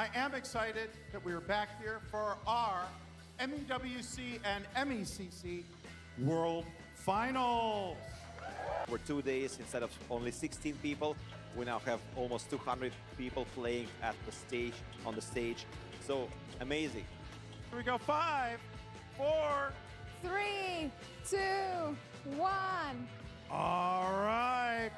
I am excited that we are back here for our MEWC and MECC World Finals. For 2 days, instead of only 16 people, we now have almost 200 people playing at the stage, on the stage. So amazing. Here we go, 5, 4, 3, 2, 1. All right,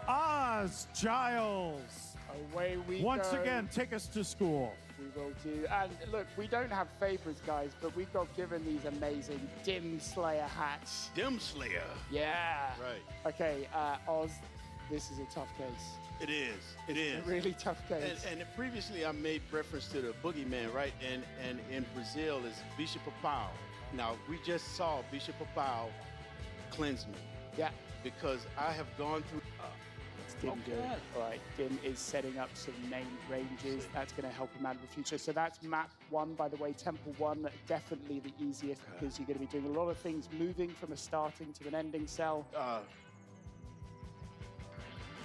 Oz Giles. Away we Once go. again, take us to school. We will do. And look, we don't have favorites, guys, but we got given these amazing Dim Slayer hats. Dim Slayer. Yeah. Right. Okay, Oz, this is a tough case. It is. It is. A really tough case. And previously I made reference to the boogeyman, right? And in Brazil is Bishop Papau. Now, we just saw Bishop Papau cleanse me. Yeah. Because I have gone through... Dim good. All right, Dim is setting up some named ranges. That's going to help him out in the future. So that's map 1, by the way, Temple 1, definitely the easiest because you're going to be doing a lot of things moving from a starting to an ending cell.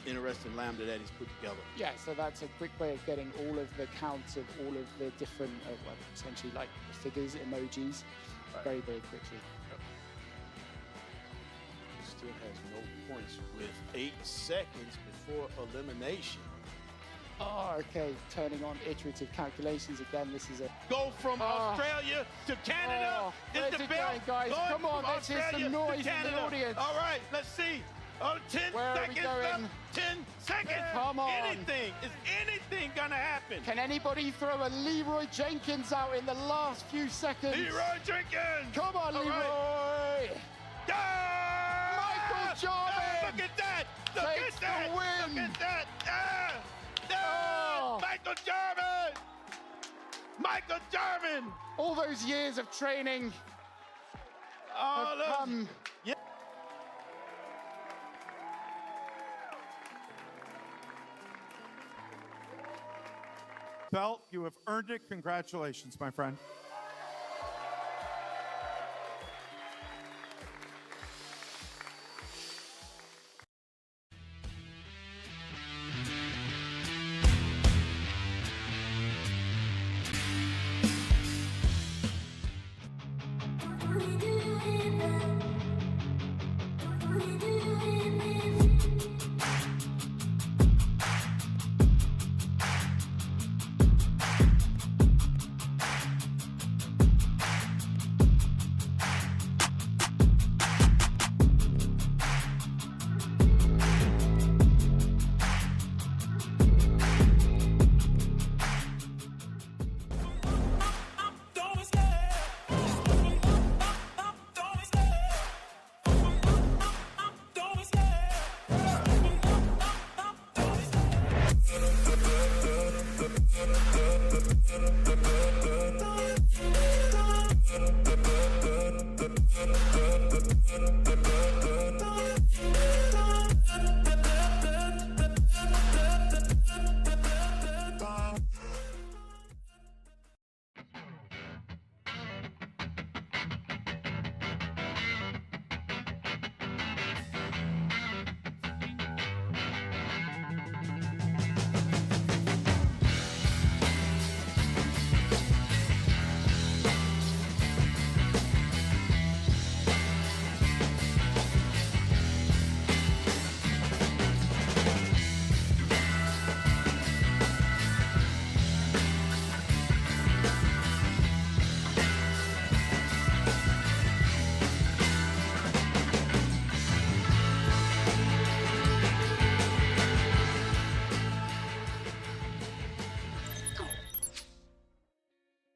Interesting lambda that he's put together. Yeah, so that's a quick way of getting all of the counts of all of the different, well, essentially like figures, emojis, very, very quickly. Still has no points with 8 seconds before elimination. Oh, okay, turning on iterative calculations again. This is a go from Australia to Canada. Is the belt guys? Come on, let's hear some noise in the audience. All right, let's see. 10 Where seconds left. 10 seconds. Come on. Is anything gonna happen? Can anybody throw a Leroy Jenkins out in the last few seconds? Leroy Jenkins. Come on, All Leroy. Right. Michael Jarman. Look at that. Look Takes at that. the win. Look at that. Michael Jarman. Michael Jarman. All those years of training have come. Yeah. Belt, you have earned it. Congratulations, my friend.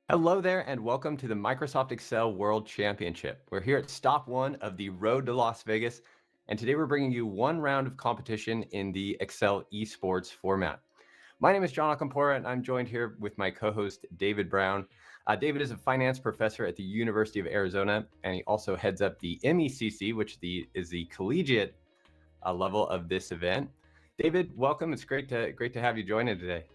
Hello there and welcome to the Microsoft Excel World Championship. We're here at stop 1 of the road to Las Vegas, and today we're bringing you one round of competition in the Excel Esports format. My name is John Alcampora, and I'm joined here with my co-host David Brown. David is a finance professor at the University of Arizona, and he also heads up the MECC, which is the collegiate level of this event. David, welcome. It's great to have you join in today.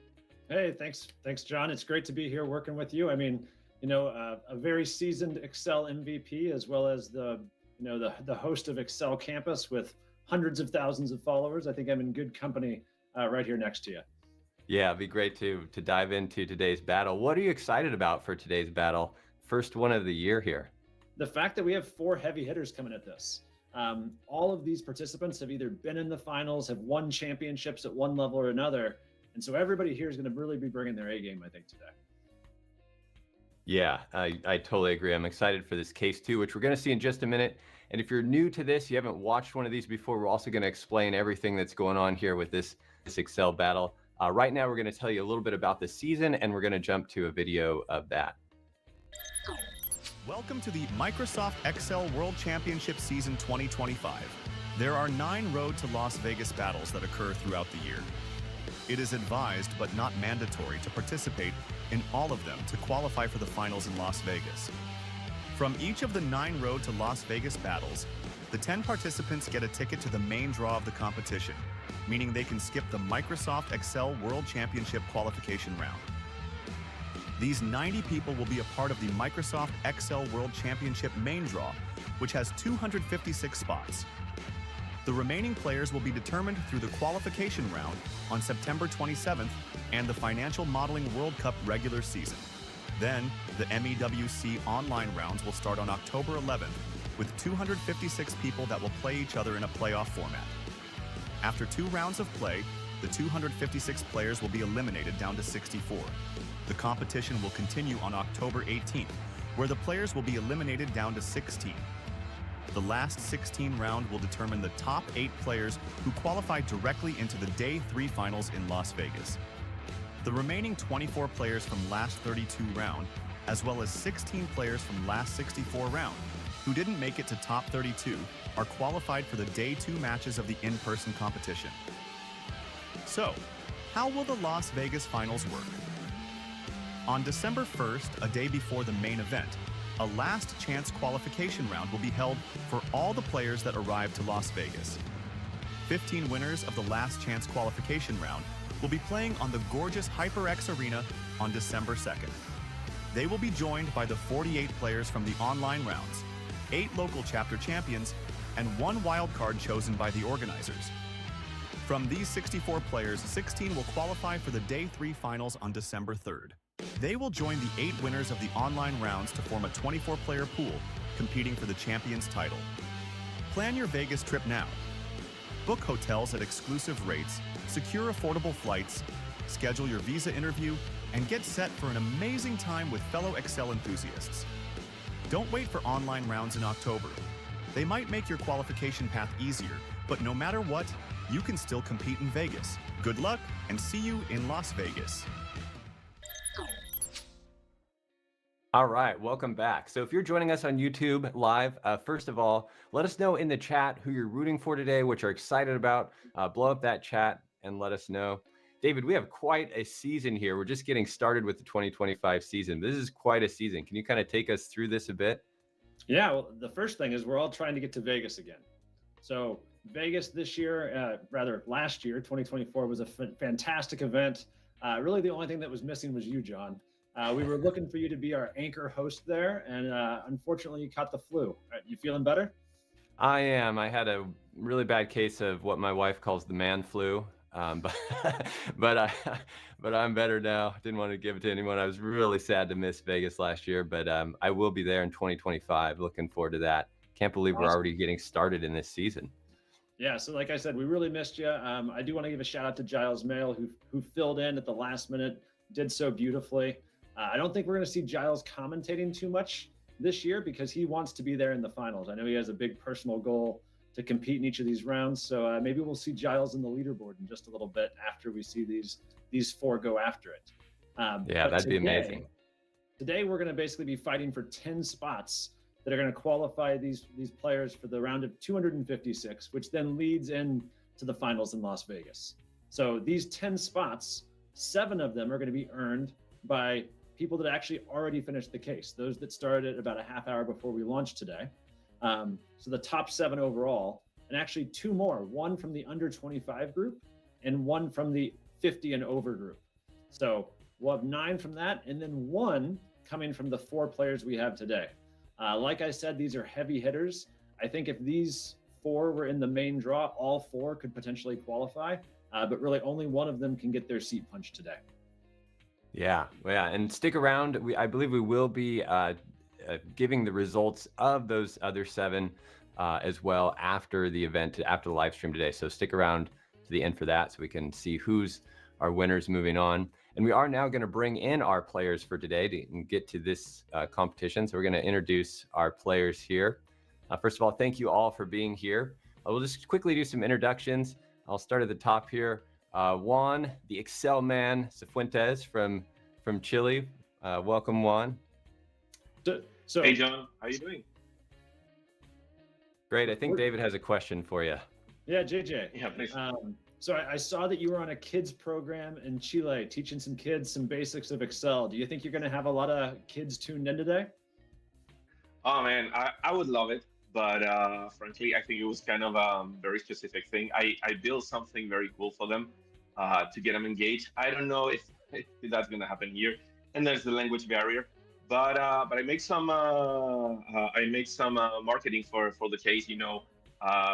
Hey, thanks, John. It's great to be here working with you. I mean, a very seasoned Excel MVP, as well as the host of Excel Campus with hundreds of thousands of followers. I think I'm in good company right here next to you. Yeah, it'd be great to dive into today's battle. What are you excited about for today's battle? First one of the year here. The fact that we have 4 heavy hitters coming at this. All of these participants have either been in the finals, have won championships at one level or another. And so everybody here is going to really be bringing their A game, I think, today. Yeah, I totally agree. I'm excited for this case too, which we're going to see in just a minute. And if you're new to this, you haven't watched one of these before, we're also going to explain everything that's going on here with this Excel battle. Right now, we're going to tell you a little bit about the season, and we're going to jump to a video of that. Welcome to the Microsoft Excel World Championship Season 2025. There are 9 Road to Las Vegas battles that occur throughout the year. It is advised but not mandatory to participate in all of them to qualify for the finals in Las Vegas. From each of the 9 Road to Las Vegas battles, the 10 participants get a ticket to the main draw of the competition, meaning they can skip the Microsoft Excel World Championship qualification round. These 90 people will be a part of the Microsoft Excel World Championship main draw, which has 256 spots. The remaining players will be determined through the qualification round on September 27th and the Financial Modeling World Cup regular season. Then, the MEWC online rounds will start on October 11th with 256 people that will play each other in a playoff format. After 2 rounds of play, the 256 players will be eliminated down to 64. The competition will continue on October 18th, where the players will be eliminated down to 16. The last 16 round will determine the top 8 players who qualify directly into the Day 3 finals in Las Vegas. The remaining 24 players from last 32 round, as well as 16 players from last 64 round, who didn't make it to top 32, are qualified for the Day 2 matches of the in-person competition. So, how will the Las Vegas finals work? On December 1st, a day before the main event, a last chance qualification round will be held for all the players that arrive to Las Vegas. 15 winners of the last chance qualification round will be playing on the gorgeous HyperX Arena on December 2nd. They will be joined by the 48 players from the online rounds, 8 local chapter champions, and 1 wild card chosen by the organizers. From these 64 players, 16 will qualify for the Day 3 finals on December 3rd. They will join the 8 winners of the online rounds to form a 24-player pool, competing for the champion's title. Plan your Vegas trip now. Book hotels at exclusive rates, secure affordable flights, schedule your visa interview, and get set for an amazing time with fellow Excel enthusiasts. Don't wait for online rounds in October. They might make your qualification path easier, but no matter what, you can still compete in Vegas. Good luck, and see you in Las Vegas. All right, welcome back. So if you're joining us on YouTube live, first of all, let us know in the chat who you're rooting for today, what you're excited about. Blow up that chat and let us know. David, we have quite a season here. We're just getting started with the 2025 season. This is quite a season. Can you kind of take us through this a bit? Yeah, well, the first thing is we're all trying to get to Vegas again. So Vegas this year, rather last year, 2024, was a fantastic event. Really the only thing that was missing was you, John. We were looking for you to be our anchor host there, and unfortunately you caught the flu. You feeling better? I am. I had a really bad case of what my wife calls the man flu, but I'm better now. Didn't want to give it to anyone. I was really sad to miss Vegas last year, but I will be there in 2025. Looking forward to that. Can't believe we're already getting started in this season. Yeah, so like I said, we really missed you. I do want to give a shout out to Giles Mail, who filled in at the last minute, did so beautifully. I don't think we're going to see Giles commentating too much this year because he wants to be there in the finals. I know he has a big personal goal to compete in each of these rounds. So maybe we'll see Giles in the leaderboard in just a little bit after we see these 4 go after it. Yeah, that'd be amazing. Today, we're going to basically be fighting for 10 spots that are going to qualify these players for the round of 256, which then leads in to the finals in Las Vegas. So these 10 spots, 7 of them are going to be earned by people that actually already finished the case, those that started about a half hour before we launched today. So the top 7 overall, and actually 2 more, one from the under 25 group and one from the 50 and over group. So we'll have 9 from that, and then 1 coming from the 4 players we have today. Like I said, these are heavy hitters. I think if these 4 were in the main draw, all 4 could potentially qualify. but really only one of them can get their seat punched today. Yeah, and stick around. I believe we will be giving the results of those other 7 as well after the event, after the live stream today. So stick around to the end for that so we can see who's our winners moving on. And we are now going to bring in our players for today to get to this competition. So we're going to introduce our players here. First of all, thank you all for being here. We'll just quickly do some introductions. I'll start at the top here. Juan, the Excel man, Cifuentes from Chile. Welcome, Juan. So, hey, John. How you doing? Great. I think David has a question for you. Yeah, JJ. Yeah, please. So I saw that you were on a kids program in Chile, teaching some kids some basics of Excel. Do you think you're going to have a lot of kids tuned in today? Oh, man, I would love it. But frankly, I think it was kind of a very specific thing. I built something very cool for them to get them engaged. I don't know if that's going to happen here. And there's the language barrier. But I make some marketing for the case,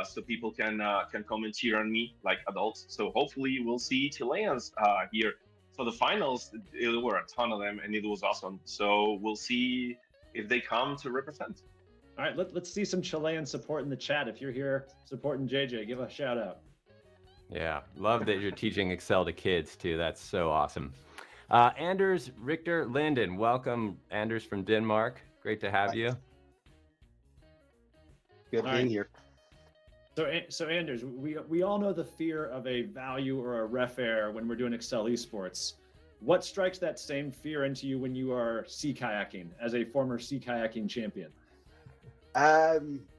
so people can come and cheer on me like adults. So hopefully we'll see Chileans here. For the finals, there were a ton of them, and it was awesome. So we'll see if they come to represent. All right, let's see some Chilean support in the chat. If you're here supporting JJ, give a shout out. Yeah, love that you're teaching Excel to kids too. That's so awesome. Anders Richter Linden, welcome, Anders from Denmark. Great to have you. Good being here. So Anders, we all know the fear of a value or a ref error when we're doing Excel Esports. What strikes that same fear into you when you are sea kayaking as a former sea kayaking champion?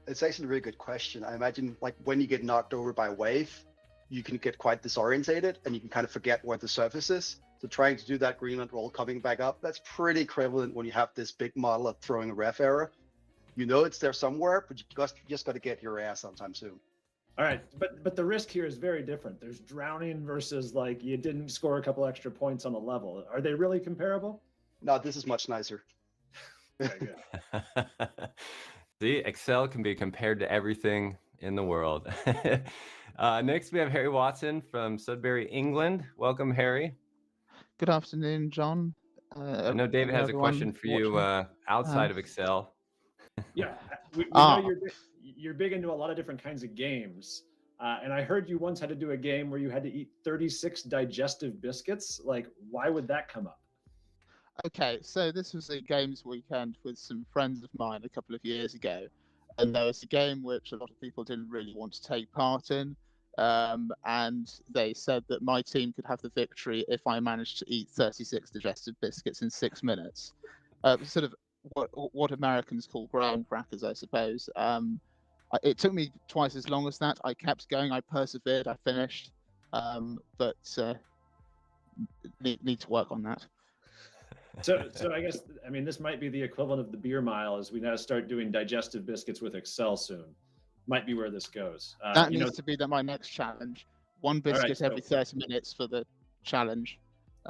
It's actually a really good question. I imagine like when you get knocked over by a wave, you can get quite disorientated and you can kind of forget where the surface is. So trying to do that Greenland roll coming back up, that's pretty equivalent when you have this big model of throwing a ref error. You know it's there somewhere, but you just got to get your ass sometime soon. All right, but the risk here is very different. There's drowning versus like you didn't score a couple extra points on the level. Are they really comparable? No, this is much nicer. Very good. See, Excel can be compared to everything in the world. Next, we have Harry Watson from Sudbury, England. Welcome, Harry. Good afternoon, John. I know David has a question for you outside of Excel. Yeah, we know you're big into a lot of different kinds of games. And I heard you once had to do a game where you had to eat 36 digestive biscuits. Like, why would that come up? Okay, so this was a games weekend with some friends of mine a couple of years ago. And there was a game which a lot of people didn't really want to take part in. And they said that my team could have the victory if I managed to eat 36 digestive biscuits in 6 minutes. Sort of what Americans call graham crackers, I suppose. It took me twice as long as that. I kept going, I persevered, I finished, but need to work on that. So I guess, I mean, this might be the equivalent of the beer mile as we now start doing digestive biscuits with Excel soon. Might be where this goes. That needs to be my next challenge. One biscuit every 30 minutes for the challenge.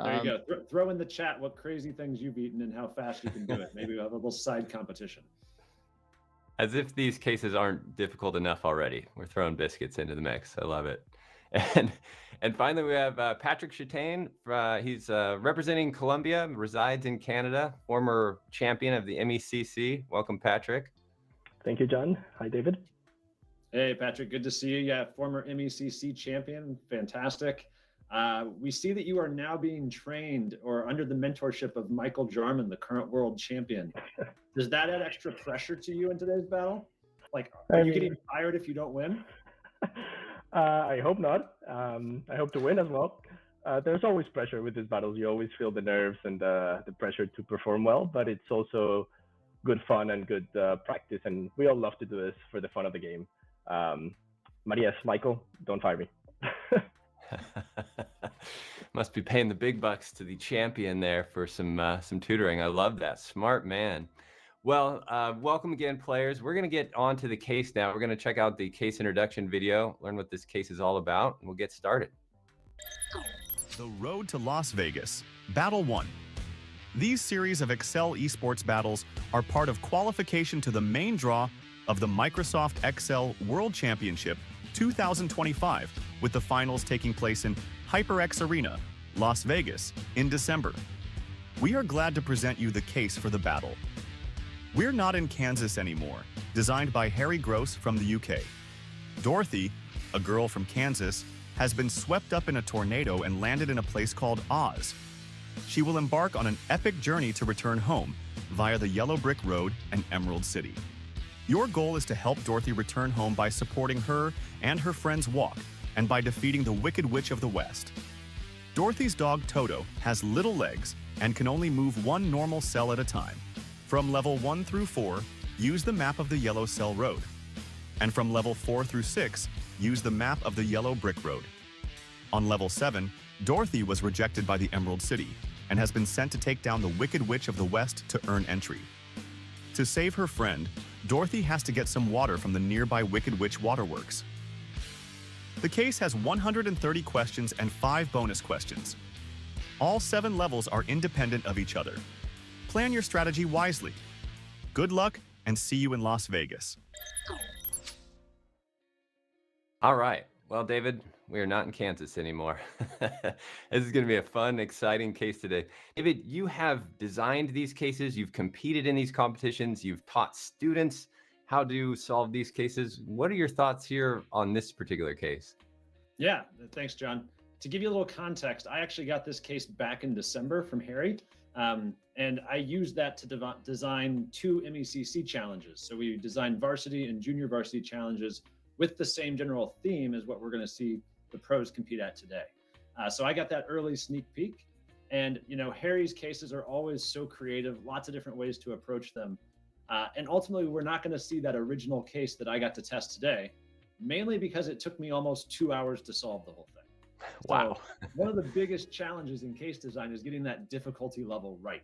There you go. Throw in the chat what crazy things you've eaten and how fast you can do it. Maybe we'll have a little side competition. As if these cases aren't difficult enough already. We're throwing biscuits into the mix. I love it. And finally, we have Patrick Chatain. He's representing Colombia, resides in Canada, former champion of the MECC. Welcome, Patrick. Thank you, John. Hi, David. Hey, Patrick. Good to see you. Yeah, former MECC champion. Fantastic. We see that you are now being trained or under the mentorship of Michael Jarman, the current world champion. Does that add extra pressure to you in today's battle? Like, are you getting tired if you don't win? I hope not. I hope to win as well. There's always pressure with these battles. You always feel the nerves and the pressure to perform well, but it's also good fun and good practice. And we all love to do this for the fun of the game. Marias, Michael, don't fire me. Must be paying the big bucks to the champion there for some tutoring. I love that. Smart man. Well, welcome again, players. We're going to get on to the case now. We're going to check out the case introduction video, learn what this case is all about, and we'll get started. The Road to Las Vegas, Battle 1. These series of Excel Esports battles are part of qualification to the main draw of the Microsoft Excel World Championship 2025, with the finals taking place in HyperX Arena, Las Vegas, in December. We are glad to present you the case for the battle. We're Not in Kansas Anymore, designed by Harry Gross from the UK. Dorothy, a girl from Kansas, has been swept up in a tornado and landed in a place called Oz. She will embark on an epic journey to return home via the Yellow Brick Road and Emerald City. Your goal is to help Dorothy return home by supporting her and her friend's walk and by defeating the Wicked Witch of the West. Dorothy's dog Toto has little legs and can only move one normal cell at a time. From level 1 through 4, use the map of the Yellow Cell Road. And from level 4 through 6, use the map of the Yellow Brick Road. On level 7, Dorothy was rejected by the Emerald City and has been sent to take down the Wicked Witch of the West to earn entry. To save her friend, Dorothy has to get some water from the nearby Wicked Witch Waterworks. The case has 130 questions and 5 bonus questions. All 7 levels are independent of each other. Plan your strategy wisely. Good luck, and see you in Las Vegas. All right. Well, David, we are not in Kansas anymore. This is going to be a fun, exciting case today. David, you have designed these cases. You've competed in these competitions. You've taught students how to solve these cases. What are your thoughts here on this particular case? Yeah, thanks, John. To give you a little context, I actually got this case back in December from Harry, and I used that to design 2 MECC challenges. So we designed varsity and junior varsity challenges with the same general theme as what we're going to see the pros compete at today. So I got that early sneak peek, and Harry's cases are always so creative, lots of different ways to approach them. And ultimately, we're not going to see that original case that I got to test today, mainly because it took me almost 2 hours to solve the whole thing. Wow. So one of the biggest challenges in case design is getting that difficulty level right.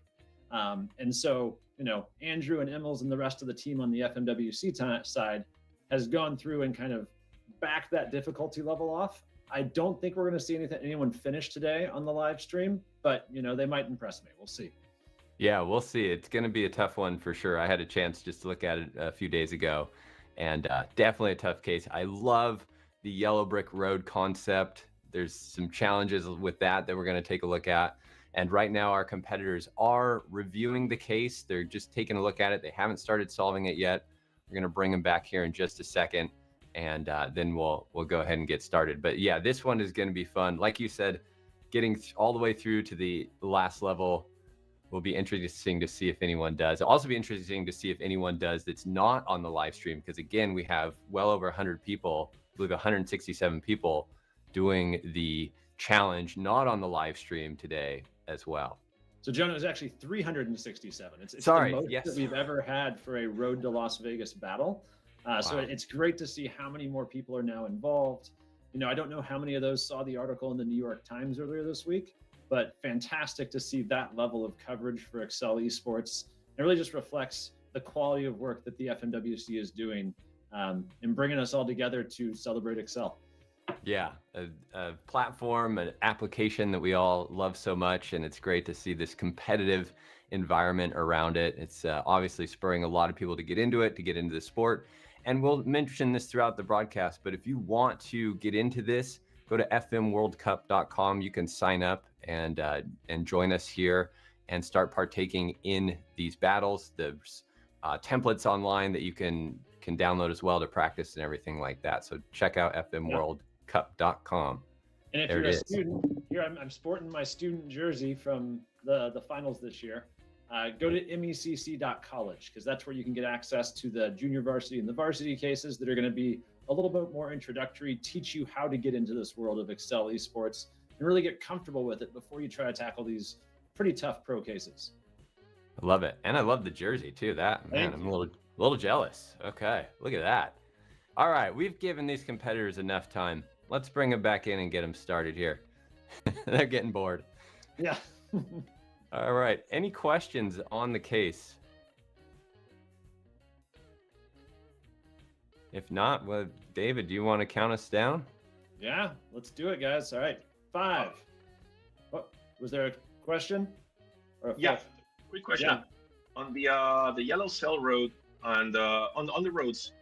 And so, Andrew and Emmels and the rest of the team on the FMWC side has gone through and kind of backed that difficulty level off. I don't think we're going to see anyone finish today on the live stream, but they might impress me. We'll see. Yeah, we'll see. It's going to be a tough one for sure. I had a chance just to look at it a few days ago, and definitely a tough case. I love the Yellow Brick Road concept. There's some challenges with that we're going to take a look at. And right now our competitors are reviewing the case. They're just taking a look at it. They haven't started solving it yet. We're going to bring them back here in just a second, and then we'll go ahead and get started. But yeah, this one is going to be fun. Like you said, getting all the way through to the last level will be interesting to see if anyone does. It'll also be interesting to see if anyone does that's not on the live stream, because again, we have well over 100 people, I believe 167 people doing the challenge not on the live stream today as well. So, John, it was actually 367. It's Sorry, the most yes. that we've ever had for a Road to Las Vegas battle. So it's great to see how many more people are now involved. I don't know how many of those saw the article in the New York Times earlier this week, but fantastic to see that level of coverage for Excel Esports. It really just reflects the quality of work that the FMWC is doing in bringing us all together to celebrate Excel. Yeah, a platform, an application that we all love so much, and it's great to see this competitive environment around it. It's obviously spurring a lot of people to get into it, to get into the sport. And we'll mention this throughout the broadcast, but if you want to get into this, go to fmworldcup.com. You can sign up and join us here and start partaking in these battles. There's templates online that you can download as well to practice and everything like that. So check out fmworldcup.com. And if you're a student, here I'm sporting my student jersey from the finals this year. Go to mecc.college, because that's where you can get access to the junior varsity and the varsity cases that are going to be a little bit more introductory, teach you how to get into this world of Excel Esports and really get comfortable with it before you try to tackle these pretty tough pro cases. I love it. And I love the jersey too. I'm a little jealous. Okay, look at that. All right, we've given these competitors enough time. Let's bring them back in and get them started here. They're getting bored. Yeah. All right, any questions on the case? If not, well, David, do you want to count us down? Yeah, let's do it, guys. All right, 5. What was there a question? Or Yeah, quick question. Yeah. On the Yellow Cell Road and on the roads,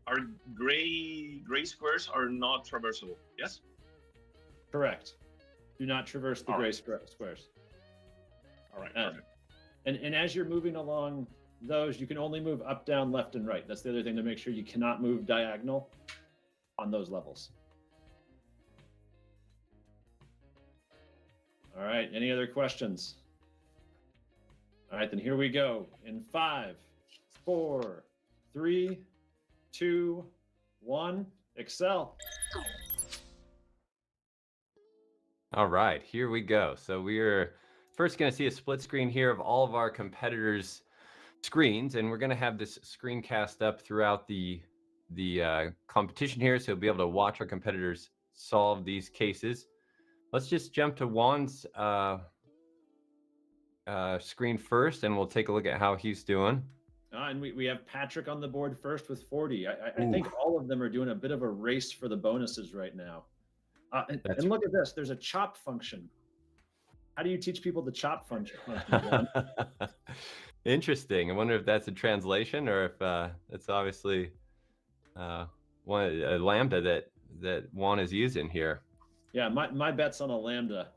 are gray squares are not traversable. Yes. Correct. Do not traverse the All gray right. squares. All right. Perfect. And as you're moving along those, you can only move up, down, left, and right. That's the other thing to make sure you cannot move diagonal on those levels. All right, any other questions? All right, then here we go. In 5, 4, 3, 2, 1, Excel. All right, here we go. So we're first going to see a split screen here of all of our competitors' screens, and we're going to have this screencast up throughout the competition here, so you'll be able to watch our competitors solve these cases. Let's just jump to Juan's screen first, and we'll take a look at how he's doing. And we have Patrick on the board first with 40. I think all of them are doing a bit of a race for the bonuses right now. And look at this. There's a chop function. How do you teach people the chop function? Interesting. I wonder if that's a translation or if it's obviously a lambda that Juan is using here. Yeah, my bet's on a lambda.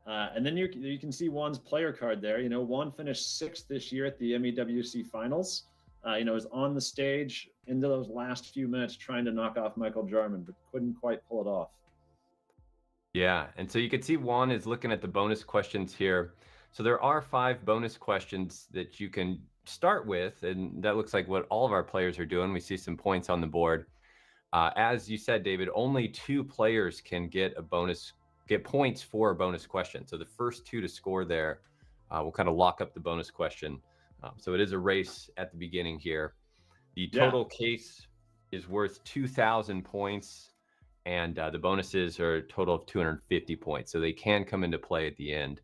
And then you can see Juan's player card there. Juan finished 6th this year at the MEWC finals. Is on the stage into those last few minutes trying to knock off Michael Jarman, but couldn't quite pull it off. Yeah, and so you can see Juan is looking at the bonus questions here. So there are 5 bonus questions that you can start with, and that looks like what all of our players are doing. We see some points on the board. As you said, David, only 2 players can get points for a bonus question. So the first 2 to score there will kind of lock up the bonus question. So it is a race at the beginning here. The total case is worth 2,000 points. And the bonuses are a total of 250 points. So they can come into play at the end.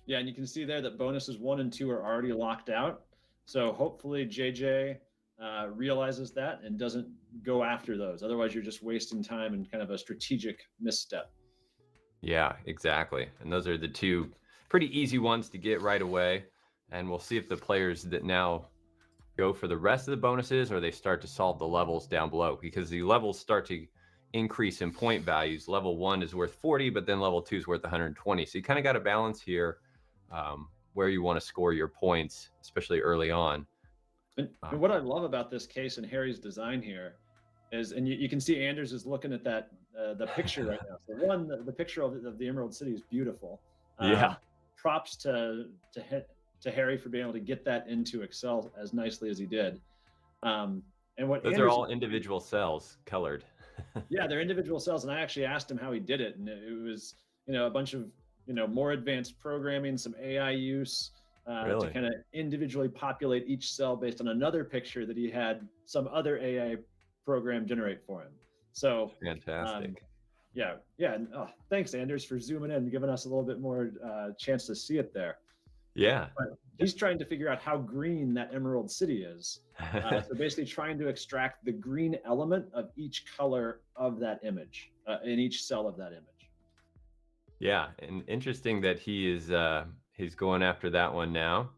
Yeah, and you can see there that bonuses 1 and 2 are already locked out. So hopefully JJ realizes that and doesn't go after those. Otherwise, you're just wasting time and kind of a strategic misstep. Yeah, exactly. And those are the 2 pretty easy ones to get right away. And we'll see if the players that now go for the rest of the bonuses or they start to solve the levels down below, because the levels start to increase in point values. Level 1 is worth 40, but then level 2 is worth 120. So you kind of got to balance here where you want to score your points, especially early on. And what I love about this case and Harry's design here is, and you can see Anders is looking at that the picture right now. So the picture of the Emerald City is beautiful. Yeah. Props to Harry for being able to get that into Excel as nicely as he did. And what those are all individual cells colored. Yeah, they're individual cells, and I actually asked him how he did it, and it was a bunch of more advanced programming, some AI use to kind of individually populate each cell based on another picture that he had some other AI program generate for him. So fantastic. Yeah. And, thanks, Anders, for zooming in and giving us a little bit more chance to see it there. Yeah. But he's trying to figure out how green that Emerald City is. So basically trying to extract the green element of each color of that image, in each cell of that image. Yeah, and interesting that he's going after that one now,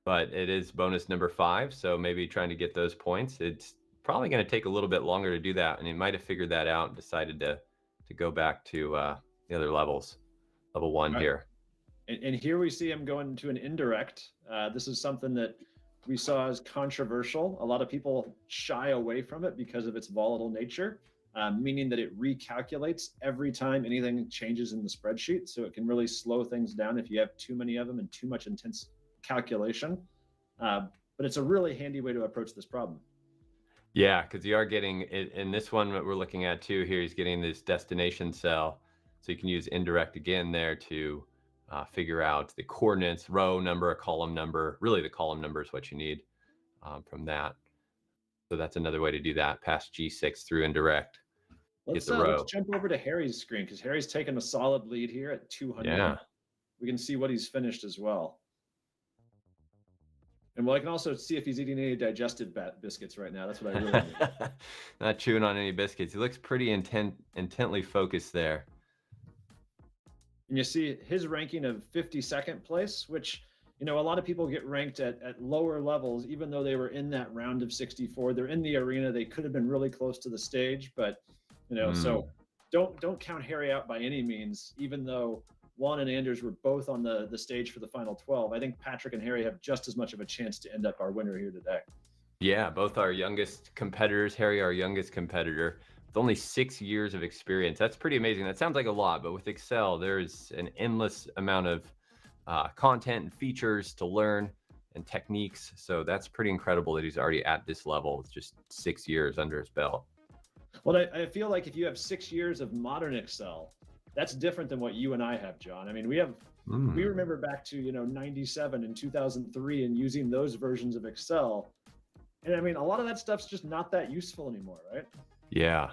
but it is bonus number 5, so maybe trying to get those points. It's probably going to take a little bit longer to do that, and he might have figured that out and decided to go back to the other levels. Level 1 here. And here we see him going to an indirect. This is something that we saw as controversial. A lot of people shy away from it because of its volatile nature, meaning that it recalculates every time anything changes in the spreadsheet. So it can really slow things down if you have too many of them and too much intense calculation. But it's a really handy way to approach this problem. Yeah, because you are getting, in this one that we're looking at too here, he's getting this destination cell. So you can use indirect again there to figure out the coordinates, row number, a column number. Really, the column number is what you need from that. So that's another way to do that, past G6 through indirect. Let's jump over to Harry's screen, because Harry's taken a solid lead here at 200. Yeah. We can see what he's finished as well. And I can also see if he's eating any digested biscuits right now. That's what I really need. Not chewing on any biscuits. He looks pretty intently focused there. And you see his ranking of 52nd place, which you know, a lot of people get ranked at lower levels, even though they were in that round of 64. They're in the arena. They could have been really close to the stage, but, you know, so don't count Harry out by any means, even though Juan and Anders were both on the stage for the final 12. I think Patrick and Harry have just as much of a chance to end up our winner here today. Yeah, both our youngest competitors. Harry, our youngest competitor, with only 6 years of experience. That's pretty amazing. That sounds like a lot, but with Excel, there's an endless amount of content and features to learn and techniques. So that's pretty incredible that he's already at this level with just 6 years under his belt. Well, I feel like if you have 6 years of modern Excel, that's different than what you and I have, John. I mean, we remember back to, you know, 97 and 2003 and using those versions of Excel. And I mean, a lot of that stuff's just not that useful anymore, right? Yeah,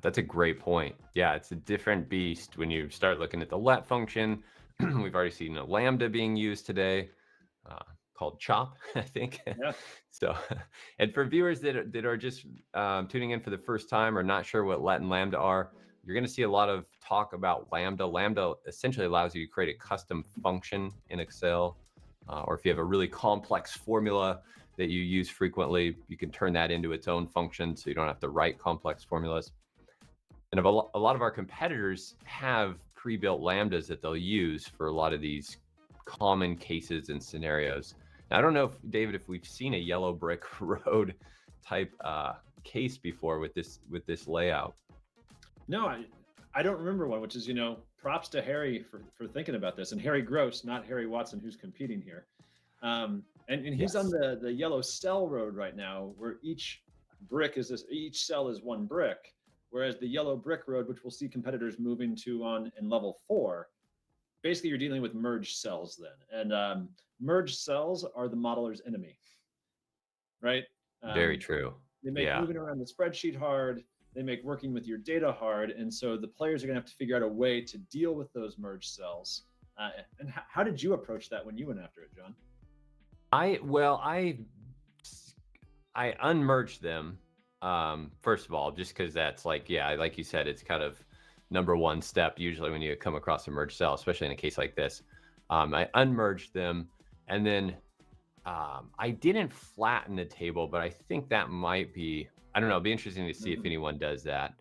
that's a great point. Yeah, it's a different beast when you start looking at the let function. We've already seen a lambda being used today, called chop, I think. Yeah. So, and for viewers that are just tuning in for the first time or not sure what let and lambda are, you're going to see a lot of talk about lambda. Lambda essentially allows you to create a custom function in Excel, or if you have a really complex formula that you use frequently, you can turn that into its own function so you don't have to write complex formulas. And a lot of our competitors have pre-built lambdas that they'll use for a lot of these common cases and scenarios. Now, I don't know, David, if we've seen a yellow brick road type case before with this layout. No, I don't remember one, which is, you know, props to Harry for thinking about this. And Harry Gross, not Harry Watson, who's competing here. And he's on the yellow cell road right now, where each cell is one brick, whereas the yellow brick road, which we'll see competitors moving to on in level 4, basically you're dealing with merged cells then. And merged cells are the modeler's enemy, right? Very true. They make moving around the spreadsheet hard. They make working with your data hard. And so the players are going to have to figure out a way to deal with those merged cells. And how did you approach that when you went after it, John? I unmerged them, first of all, just because that's like you said, it's kind of number one step usually when you come across a merged cell, especially in a case like this. I unmerged them, and then I didn't flatten the table, but I think that might be, I don't know, it'd be interesting to see if anyone does that.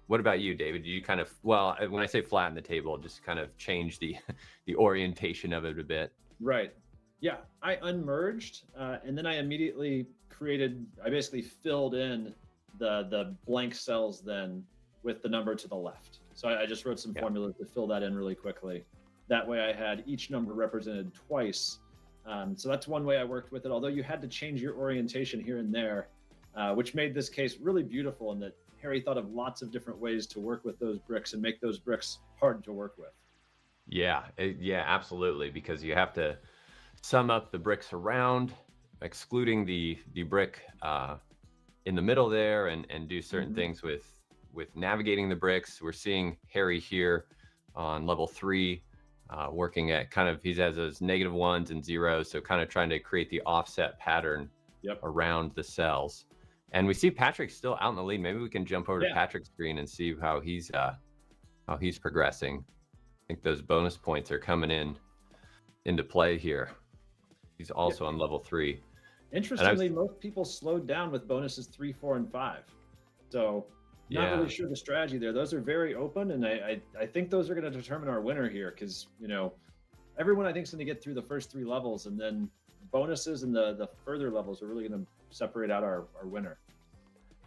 What about you, David? Do you kind of, well, when I say flatten the table, just kind of change the orientation of it a bit? Right. Yeah, I unmerged, and then I immediately I basically filled in the blank cells then with the number to the left. So I just wrote some formulas to fill that in really quickly. That way I had each number represented twice. So that's one way I worked with it, although you had to change your orientation here and there, which made this case really beautiful, in that Harry thought of lots of different ways to work with those bricks and make those bricks hard to work with. Yeah, absolutely, because you have to sum up the bricks around, excluding the brick in the middle there, and do certain things with navigating the bricks. We're seeing Harry here on level 3 working at kind of, he has those -1s and 0s, so kind of trying to create the offset pattern around the cells. And we see Patrick still out in the lead. Maybe we can jump over to Patrick's screen and see how he's progressing. I think those bonus points are coming into play here. He's also on level 3. Interestingly, most people slowed down with bonuses 3, 4, and 5. So not really sure the strategy there. Those are very open, and I think those are going to determine our winner here, because, you know, everyone I think is going to get through the first 3 levels, and then bonuses and the further levels are really going to separate out our winner.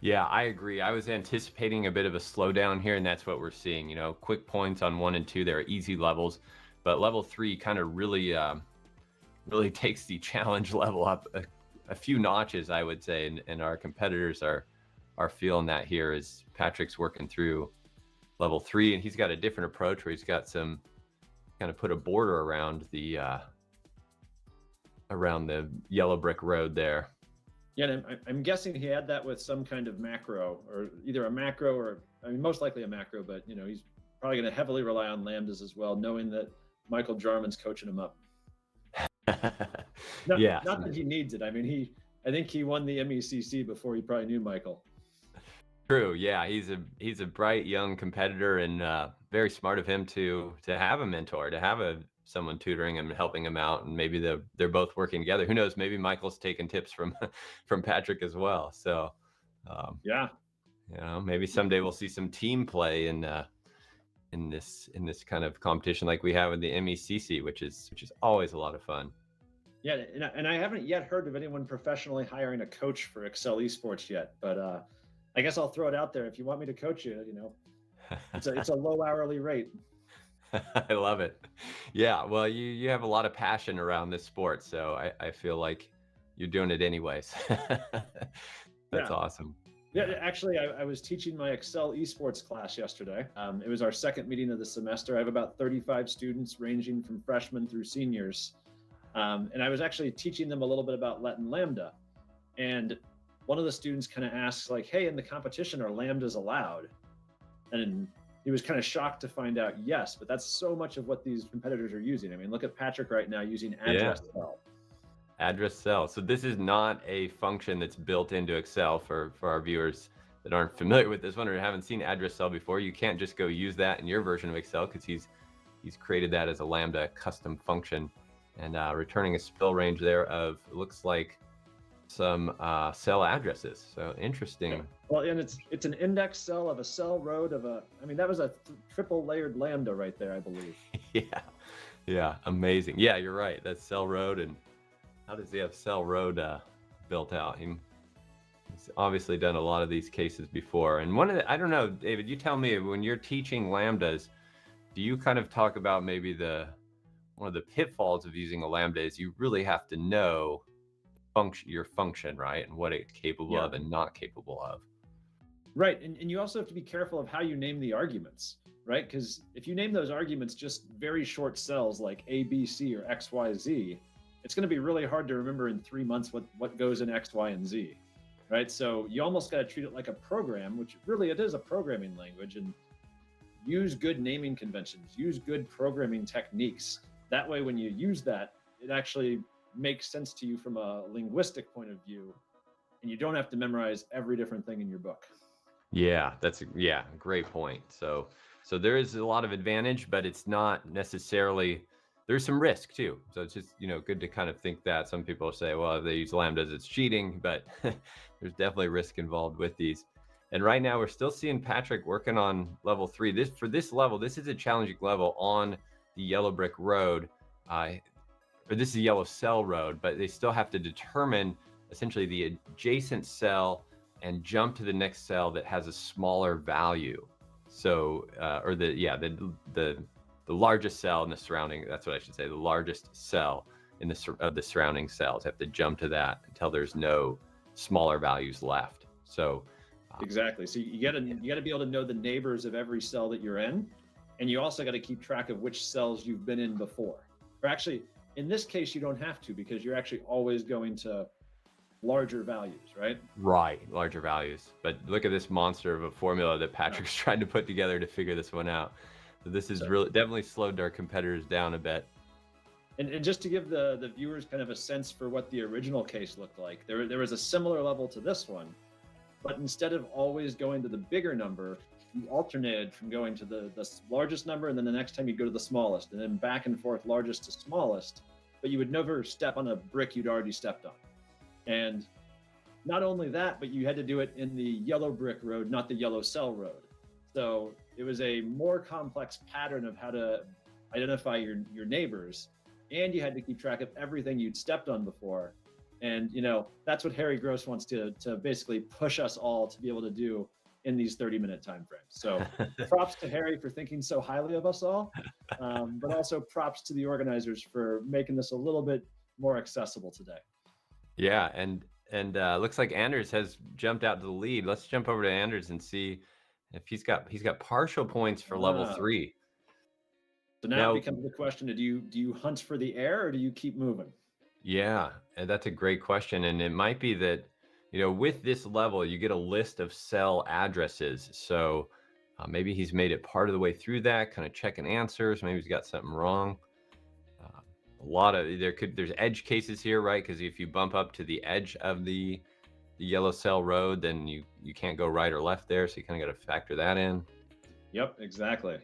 Yeah, I agree. I was anticipating a bit of a slowdown here, and that's what we're seeing. You know, quick points on 1 and 2, they're easy levels, but level 3 kind of really takes the challenge level up a few notches, I would say, and our competitors are feeling that here as Patrick's working through level 3, and he's got a different approach where he's got some kind of put a border around the yellow brick road there. Yeah, and I'm guessing he had that with some kind of macro, or either a macro or, I mean, most likely a macro, but, you know, he's probably going to heavily rely on lambdas as well, knowing that Michael Jarman's coaching him up. Not that he needs it. I mean, I think he won the MECC before he probably knew Michael. True. Yeah, he's a bright young competitor, and very smart of him to have a mentor, to have a someone tutoring him and helping him out, and maybe they're both working together. Who knows? Maybe Michael's taking tips from from Patrick as well. So yeah, maybe someday we'll see some team play in this kind of competition like we have in the MECC, which is always a lot of fun. Yeah, and I haven't yet heard of anyone professionally hiring a coach for Excel Esports yet, but I guess I'll throw it out there. If you want me to coach you, it's a low hourly rate. I love it. Yeah, well, you have a lot of passion around this sport, so I feel like you're doing it anyways. That's awesome. Yeah, actually, I was teaching my Excel Esports class yesterday. It was our second meeting of the semester. I have about 35 students ranging from freshmen through seniors. And I was actually teaching them a little bit about Let and Lambda. And one of the students kind of asks like, hey, in the competition, are Lambdas allowed? And he was kind of shocked to find out, yes, but that's so much of what these competitors are using. I mean, look at Patrick right now using address cell. Address cell. So this is not a function that's built into Excel for our viewers that aren't familiar with this one or haven't seen address cell before. You can't just go use that in your version of Excel because he's created that as a Lambda custom function, and returning a spell range there of, it looks like, some cell addresses. So interesting. Yeah. Well, and it's an index cell of a cell road of I mean, that was a triple layered Lambda right there, I believe. Yeah, amazing. Yeah, you're right. That's cell road. And how does he have cell road built out? He's obviously done a lot of these cases before. And I don't know, David, you tell me, when you're teaching Lambdas, do you kind of talk about maybe one of the pitfalls of using a Lambda is you really have to know your function, right? And what it's capable of and not capable of. Right, and you also have to be careful of how you name the arguments, right? Because if you name those arguments just very short cells like A, B, C, or X, Y, Z, it's going to be really hard to remember in 3 months what goes in X, Y, and Z, right? So you almost got to treat it like a program, which really it is a programming language, and use good naming conventions, use good programming techniques. That way, when you use that, it actually makes sense to you from a linguistic point of view, and you don't have to memorize every different thing in your book. Yeah, that's a great point. So there is a lot of advantage, but it's not necessarily, there's some risk too. So it's just, good to kind of think that. Some people say, well, if they use Lambdas, it's cheating, but there's definitely risk involved with these. And right now we're still seeing Patrick working on level 3. For this level, this is a challenging level on the yellow brick road, or this is a yellow cell road, but they still have to determine essentially the adjacent cell and jump to the next cell that has a smaller value. So, or the largest cell in the surrounding, that's what I should say, the largest cell in the surrounding cells have to jump to that until there's no smaller values left. So exactly. So you got to be able to know the neighbors of every cell that you're in, and you also got to keep track of which cells you've been in before. Or actually, in this case, you don't have to, because you're actually always going to larger values, right? Right, larger values. But look at this monster of a formula that Patrick's trying to put together to figure this one out. So this is really definitely slowed our competitors down a bit. And just to give the viewers kind of a sense for what the original case looked like, there was a similar level to this one, but instead of always going to the bigger number, you alternated from going to the largest number, and then the next time you go to the smallest, and then back and forth, largest to smallest, but you would never step on a brick you'd already stepped on. And not only that, but you had to do it in the yellow brick road, not the yellow cell road. So it was a more complex pattern of how to identify your neighbors, and you had to keep track of everything you'd stepped on before. And that's what Harry Gross wants to basically push us all to be able to do in these 30-minute time frames. So props to Harry for thinking so highly of us all, but also props to the organizers for making this a little bit more accessible today. Yeah, and looks like Anders has jumped out to the lead. Let's jump over to Anders and see if he's got partial points for level 3. So now it becomes the question: do you hunt for the air, or do you keep moving? Yeah, and that's a great question, and it might be that with this level you get a list of cell addresses. So maybe he's made it part of the way through that, kind of checking answers. Maybe he's got something wrong. A lot of there's edge cases here, right? Because if you bump up to the edge of the yellow cell road, then you can't go right or left there. So you kind of got to factor that in. Yep, exactly.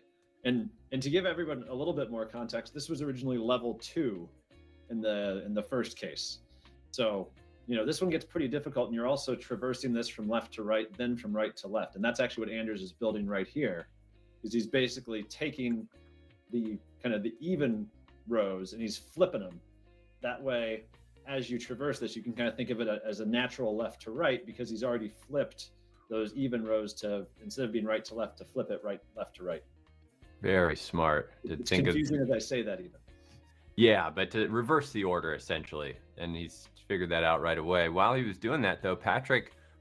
And to give everyone a little bit more context, this was originally level 2 in the first case. So, you know, this one gets pretty difficult, and you're also traversing this from left to right, then from right to left. And that's actually what Anders is building right here, is he's basically taking the kind of the even rows and he's flipping them. That way, as you traverse this, you can kind of think of it as a natural left to right, because he's already flipped those even rows to, instead of being right to left, to flip it right, left to right. Very smart. It's confusing as I say that even. Yeah, but to reverse the order essentially, and he's figured that out right away. While he was doing that though,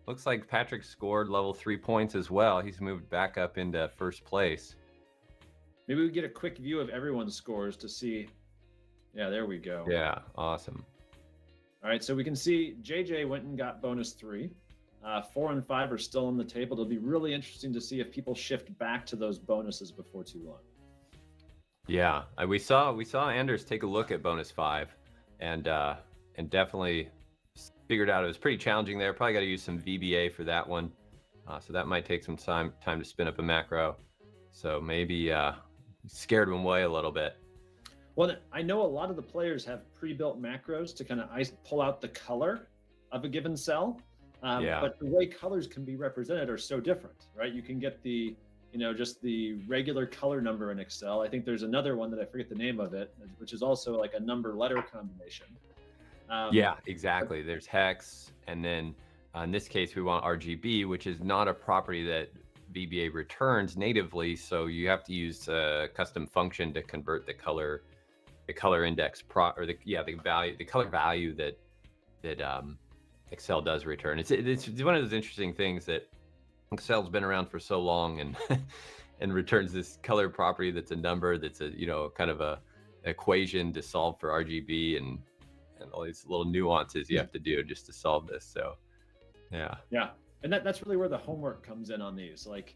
looks like Patrick scored level 3 points as well. He's moved back up into first place. Maybe we get a quick view of everyone's scores to see. Yeah, there we go. Yeah, awesome. All right, so we can see JJ went and got bonus 3. 4 and 5 are still on the table. It'll be really interesting to see if people shift back to those bonuses before too long. Yeah, we saw Anders take a look at bonus 5, and definitely figured out it was pretty challenging there. Probably got to use some VBA for that one, so that might take some time to spin up a macro. So maybe scared him away a little bit. Well, I know a lot of the players have pre-built macros to kind of pull out the color of a given cell. But the way colors can be represented are so different, right? You can get the, you know, just the regular color number in Excel. I think there's another one that I forget the name of it, which is also like a number letter combination. Yeah, exactly. There's hex, and then in this case we want RGB, which is not a property that VBA returns natively, so you have to use a custom function to convert the color index the color value that Excel does return. It's one of those interesting things that Excel's been around for so long, and and returns this color property that's a number that's a, you know, kind of a equation to solve for RGB, and all these little nuances you have to do just to solve this. So yeah, and that's really where the homework comes in on these. Like,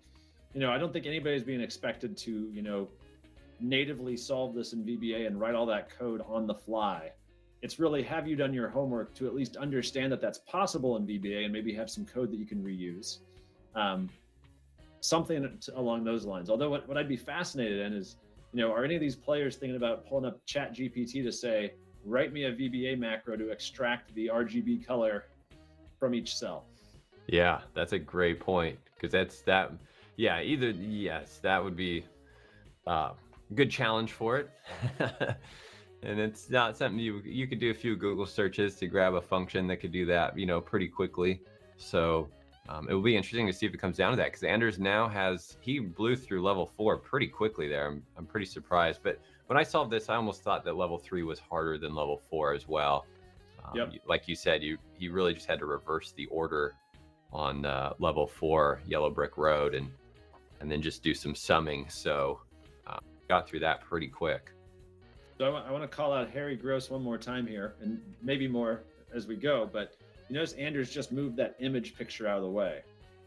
you know, I don't think anybody's being expected to, you know, natively solve this in VBA and write all that code on the fly. It's really, have you done your homework to at least understand that that's possible in VBA, and maybe have some code that you can reuse, something along those lines. Although what I'd be fascinated in is, you know, are any of these players thinking about pulling up ChatGPT to say, write me a VBA macro to extract the RGB color from each cell? Yeah, that's a great point, because that would be a good challenge for it. And it's not something you could do a few Google searches to grab a function that could do that, you know, pretty quickly. So it will be interesting to see if it comes down to that, because Anders now he blew through level 4 pretty quickly there. I'm pretty surprised. But when I solved this, I almost thought that level 3 was harder than level 4 as well. Like you said, he really just had to reverse the order on level 4 Yellow Brick Road, and then just do some summing. So got through that pretty quick. So I want to call out Harry Gross one more time here, and maybe more as we go, but you notice Anders just moved that image picture out of the way.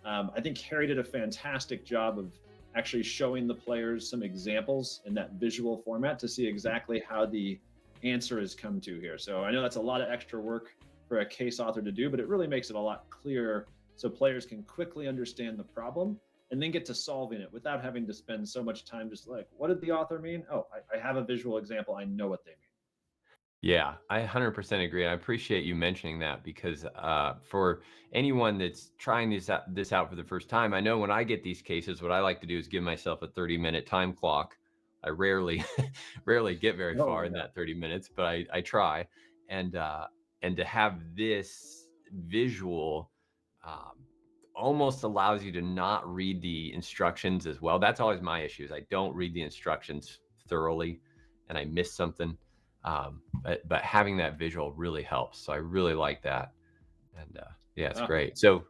I think Harry did a fantastic job of actually showing the players some examples in that visual format to see exactly how the answer has come to here. So I know that's a lot of extra work for a case author to do, but it really makes it a lot clearer so players can quickly understand the problem and then get to solving it without having to spend so much time just like, what did the author mean? Oh, I have a visual example. I know what they mean. Yeah, I 100% agree. I appreciate you mentioning that, because for anyone that's trying this out for the first time, I know when I get these cases, what I like to do is give myself a 30-minute time clock. I rarely get very far in that 30 minutes, but I try. And to have this visual almost allows you to not read the instructions as well. That's always my issue, is I don't read the instructions thoroughly and I miss something. But having that visual really helps. So I really like that. And yeah, it's great. So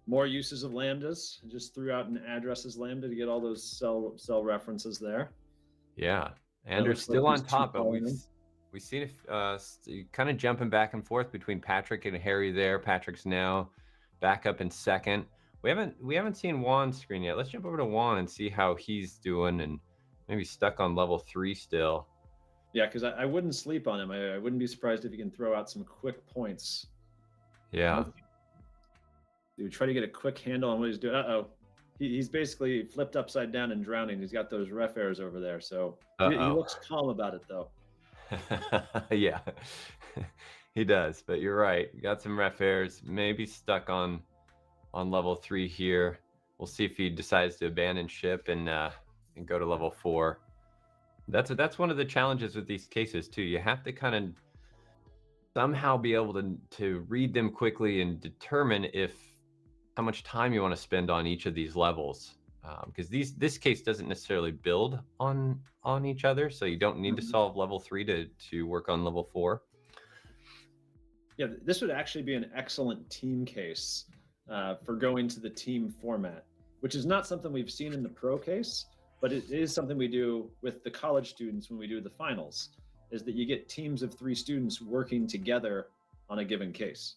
more uses of lambdas. Just threw out an addresses lambda to get all those cell references there. Yeah, Anders still on top, but we've seen kind of jumping back and forth between Patrick and Harry there. Patrick's now back up in second. We haven't seen Juan's screen yet. Let's jump over to Juan and see how he's doing, and maybe stuck on level 3 still. Yeah, because I wouldn't sleep on him. I wouldn't be surprised if he can throw out some quick points. Yeah. He would try to get a quick handle on what he's doing. Uh-oh. He's basically flipped upside down and drowning. He's got those ref errors over there. So he looks calm about it, though. Yeah, he does. But you're right. Got some ref errors. Maybe stuck on level 3 here. We'll see if he decides to abandon ship and go to level 4. That's one of the challenges with these cases too. You have to kind of somehow be able to read them quickly and determine how much time you want to spend on each of these levels, because this case doesn't necessarily build on each other, so you don't need to solve level 3 to work on level 4. Yeah, this would actually be an excellent team case for going to the team format, which is not something we've seen in the pro case, but it is something we do with the college students when we do the finals, is that you get teams of 3 students working together on a given case.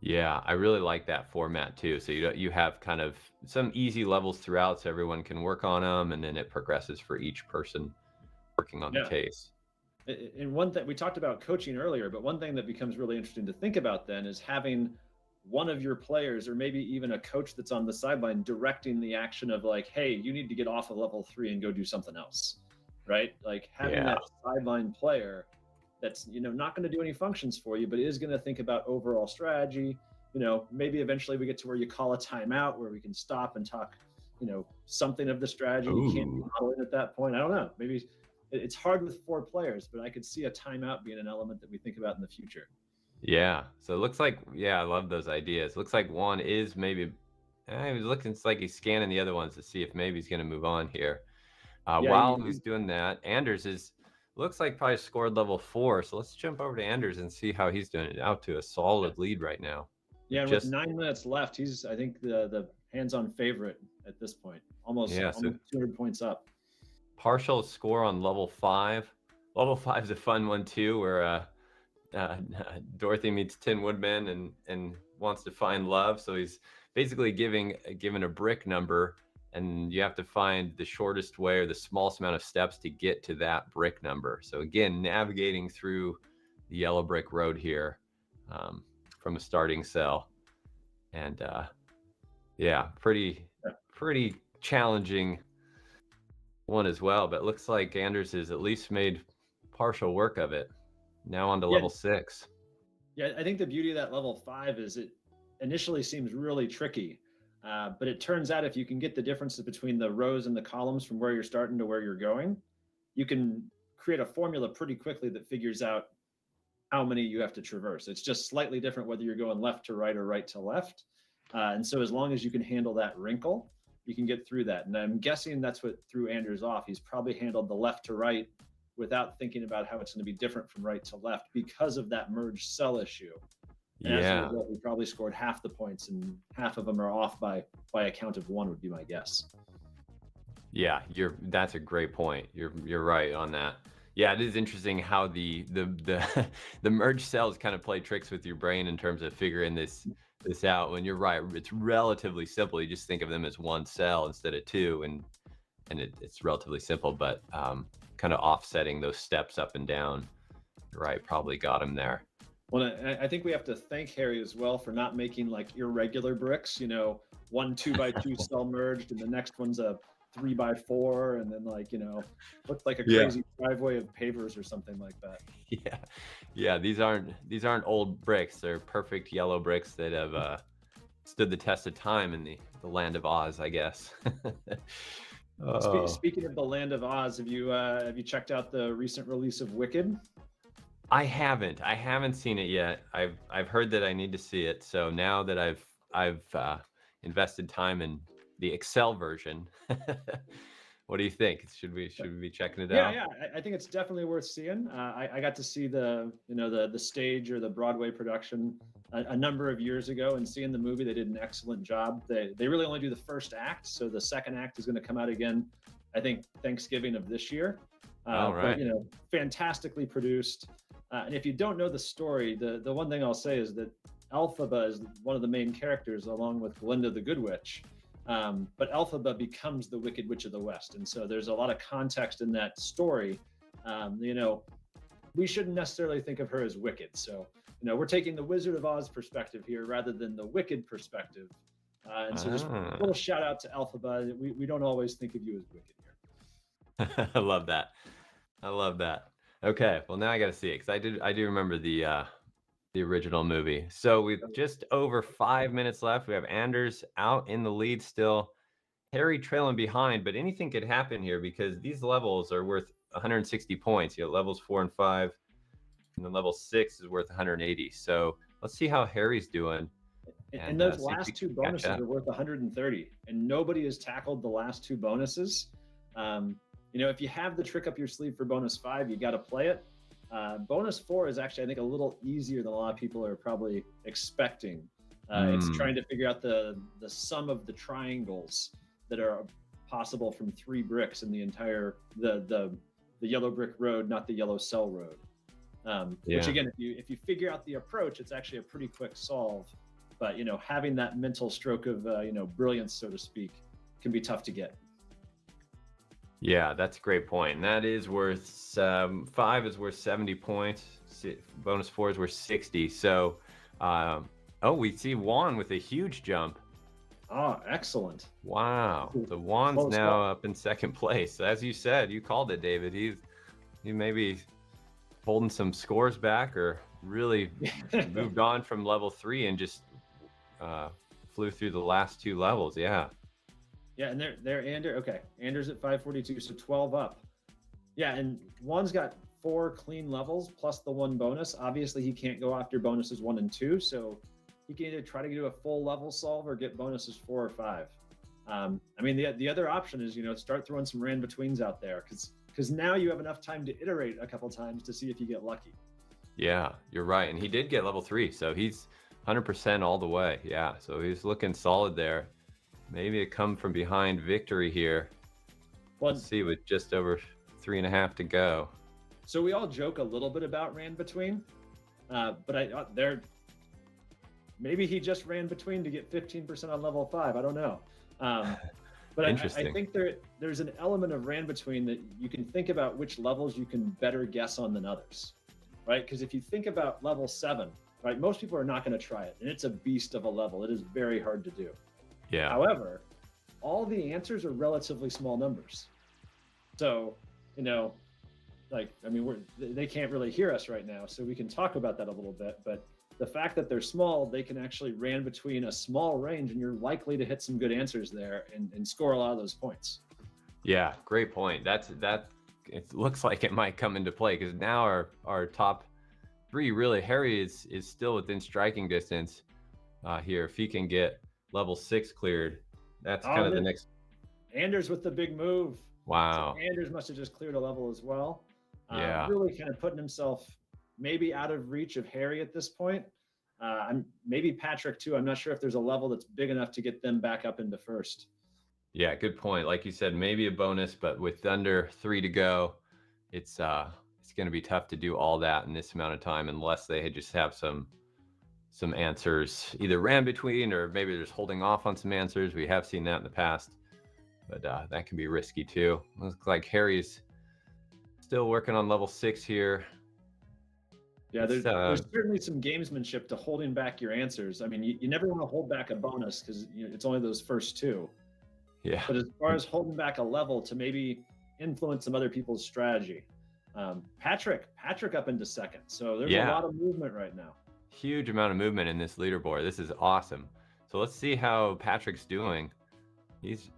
Yeah, I really like that format too. So you have kind of some easy levels throughout, so everyone can work on them, and then it progresses for each person working on the case. And one thing we talked about coaching earlier, but one thing that becomes really interesting to think about then is having one of your players, or maybe even a coach that's on the sideline, directing the action of like, hey, you need to get off of level 3 and go do something else, right? Like having that sideline player that's, not going to do any functions for you, but is going to think about overall strategy. Maybe eventually we get to where you call a timeout where we can stop and talk, something of the strategy. You can't model it at that point. I don't know. Maybe it's hard with 4 players, but I could see a timeout being an element that we think about in the future. Yeah. So it looks like, I love those ideas. Looks like one is maybe, it's like he's scanning the other ones to see if maybe he's going to move on here. While he's doing that, Anders looks like probably scored level 4. So let's jump over to Anders and see how he's doing. Out to a solid lead right now. Yeah, and with 9 minutes left, he's, I think, the hands-on favorite at this point. Almost 200 points up. Partial score on level 5. Level 5 is a fun one too, where Dorothy meets Tin Woodman and wants to find love. So he's basically given a brick number, and you have to find the shortest way or the smallest amount of steps to get to that brick number. So again, navigating through the yellow brick road here from a starting cell, and pretty challenging one as well. But it looks like Anders has at least made partial work of it. Now on to level 6. Yeah, I think the beauty of that level 5 is it initially seems really tricky, but it turns out if you can get the differences between the rows and the columns from where you're starting to where you're going, you can create a formula pretty quickly that figures out how many you have to traverse. It's just slightly different whether you're going left to right or right to left. And so as long as you can handle that wrinkle, you can get through that. And I'm guessing that's what threw Anders off. He's probably handled the left to right without thinking about how it's going to be different from right to left because of that merged cell issue. And as a result, we probably scored half the points, and half of them are off by a count of 1 would be my guess. Yeah, that's a great point. You're right on that. Yeah, it is interesting how the merged cells kind of play tricks with your brain in terms of figuring this out. When you're right, it's relatively simple. You just think of them as one cell instead of 2, and it's relatively simple, but kind of offsetting those steps up and down. You're right, probably got him there. Well, I think we have to thank Harry as well for not making like irregular bricks, 1 2x2 cell merged, and the next one's a 3x4, and then looked like a crazy driveway of pavers or something like that. Yeah. These aren't old bricks. They're perfect yellow bricks that have stood the test of time in the land of Oz, I guess. Speaking of the land of Oz, have you checked out the recent release of Wicked? I haven't seen it yet. I've heard that I need to see it. So now that I've invested time in the Excel version, what do you think? Should we be checking it out? Yeah. I think it's definitely worth seeing. I got to see the stage or the Broadway production a number of years ago, and seeing the movie, they did an excellent job. They really only do the first act, so the second act is going to come out again, I think, Thanksgiving of this year. But, fantastically produced. And if you don't know the story, the one thing I'll say is that Elphaba is one of the main characters, along with Glinda the Good Witch. But Elphaba becomes the Wicked Witch of the West, and so there's a lot of context in that story. We shouldn't necessarily think of her as wicked. So we're taking the Wizard of Oz perspective here rather than the Wicked perspective. And so just a little shout out to Alphaba. We don't always think of you as wicked here. I love that. I love that. Okay, well now I got to see it because I do remember the original movie. So with just over 5 minutes left, we have Anders out in the lead still, Harry trailing behind, but anything could happen here because these levels are worth 160 points. You have levels 4 and 5, and then level 6 is worth 180. So let's see how Harry's doing. And those last two bonuses are worth 130, and nobody has tackled the last two bonuses. You know, if you have the trick up your sleeve for bonus 5, you got to play it. Bonus 4 is actually, I think, a little easier than a lot of people are probably expecting. It's trying to figure out the sum of the triangles that are possible from 3 bricks in the entire the yellow brick road, not the yellow cell road. Which again, if you figure out the approach, it's actually a pretty quick solve. But you know, having that mental stroke of you know, brilliance, so to speak, can be tough to get. Yeah, that's a great point. And that is worth 5 is worth 70 points. Bonus 4 is worth 60. So, oh, we see Juan with a huge jump. Oh, excellent! Wow, so Juan's now up in second place. As you said, you called it, David. He may be holding some scores back, or really moved on from level 3 and just flew through the last 2 levels. Yeah. Yeah, and they're Anders. Okay, Anders at 542, so 12 up. Yeah, and Juan's got 4 clean levels plus the 1 bonus. Obviously, he can't go after bonuses 1 and 2, so he can either try to do a full level solve or get bonuses 4 or 5. I mean, the other option is, you know, start throwing some ran betweens out there, because now you have enough time to iterate a couple times to see if you get lucky. Yeah, you're right, and he did get level 3, so he's 100% all the way. Yeah, so he's looking solid there. Maybe a come from behind victory here. Let's see, with just over 3.5 to go. So we all joke a little bit about ran between, but maybe he just ran between to get 15% on level 5. I don't know. But I think there's an element of ran between that you can think about which levels you can better guess on than others, right? Because if you think about level 7, right, most people are not going to try it, and it's a beast of a level. It is very hard to do. Yeah. However, all the answers are relatively small numbers. So, you know, like, I mean, they can't really hear us right now, so we can talk about that a little bit. But the fact that they're small, they can actually ran between a small range, and you're likely to hit some good answers there and score a lot of those points. Yeah, great point. It looks like it might come into play, because now our top 3, really, Harry is still within striking distance here. If he can get level 6 cleared, that's kind of the next. Anders with the big move. Wow. So Anders must have just cleared a level as well. Yeah. Really kind of putting himself maybe out of reach of Harry at this point. Maybe Patrick too. I'm not sure if there's a level that's big enough to get them back up into first. Yeah, good point. Like you said, maybe a bonus, but with under 3 to go, it's going to be tough to do all that in this amount of time, unless they just have some answers either ran between, or maybe they're just holding off on some answers. We have seen that in the past, but that can be risky too. Looks like Harry's still working on level 6 here. Yeah, there's certainly some gamesmanship to holding back your answers. I mean, you never want to hold back a bonus because it's only those first 2. Yeah. But as far as holding back a level to maybe influence some other people's strategy, Patrick up into second. So there's a lot of movement right now. Huge amount of movement in this leaderboard. This is awesome. So let's see how Patrick's doing. He's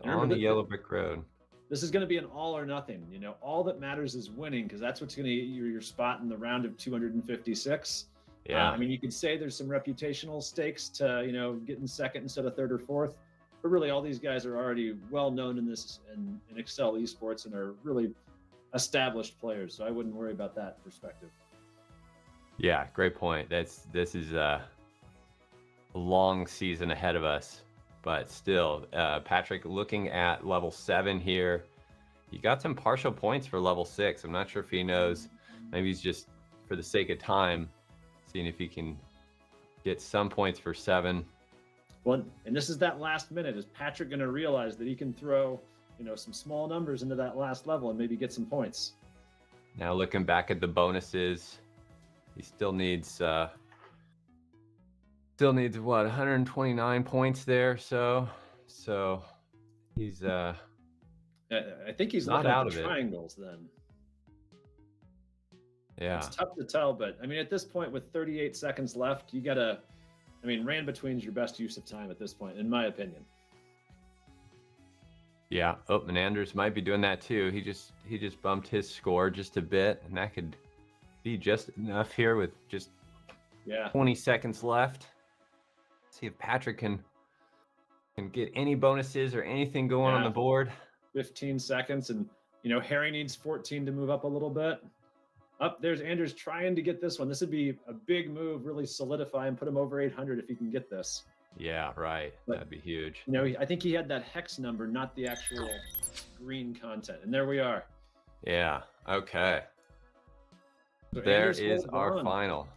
on the yellow brick road. This is going to be an all or nothing. You know, all that matters is winning, because that's what's going to get you your spot in the round of 256. Yeah. I mean, you could say there's some reputational stakes to, you know, getting second instead of third or fourth, but really all these guys are already well known in this in Excel Esports and are really established players. So I wouldn't worry about that perspective. Yeah, great point. This is a long season ahead of us, but still, Patrick looking at level 7 here. He got some partial points for level 6. I'm not sure if he knows. Maybe he's just, for the sake of time, seeing if he can get some points for 7. Well, and this is that last minute. Is Patrick going to realize that he can throw, you know, some small numbers into that last level and maybe get some points? Now looking back at the bonuses, he still needs Still needs what, 129 points there. So he's I think he's not looking at out the of it. triangles then. Yeah. It's tough to tell, but I mean, at this point with 38 seconds left, you gotta, I mean, ran between's your best use of time at this point, in my opinion. Yeah. Oh, and Anders might be doing that too. He just bumped his score just a bit, and that could be just enough here with just 20 seconds left. See if Patrick can get any bonuses or anything going on the board. 15 seconds, and you know, Harry needs 14 to move up a little bit. Up there's Anders trying to get this one. This would be a big move, really solidify and put him over 800 if he can get this. Yeah, right. That'd be huge. You know, I think he had that hex number, not the actual green content. And there we are. Yeah. Okay. So there Anders is holds our on. final.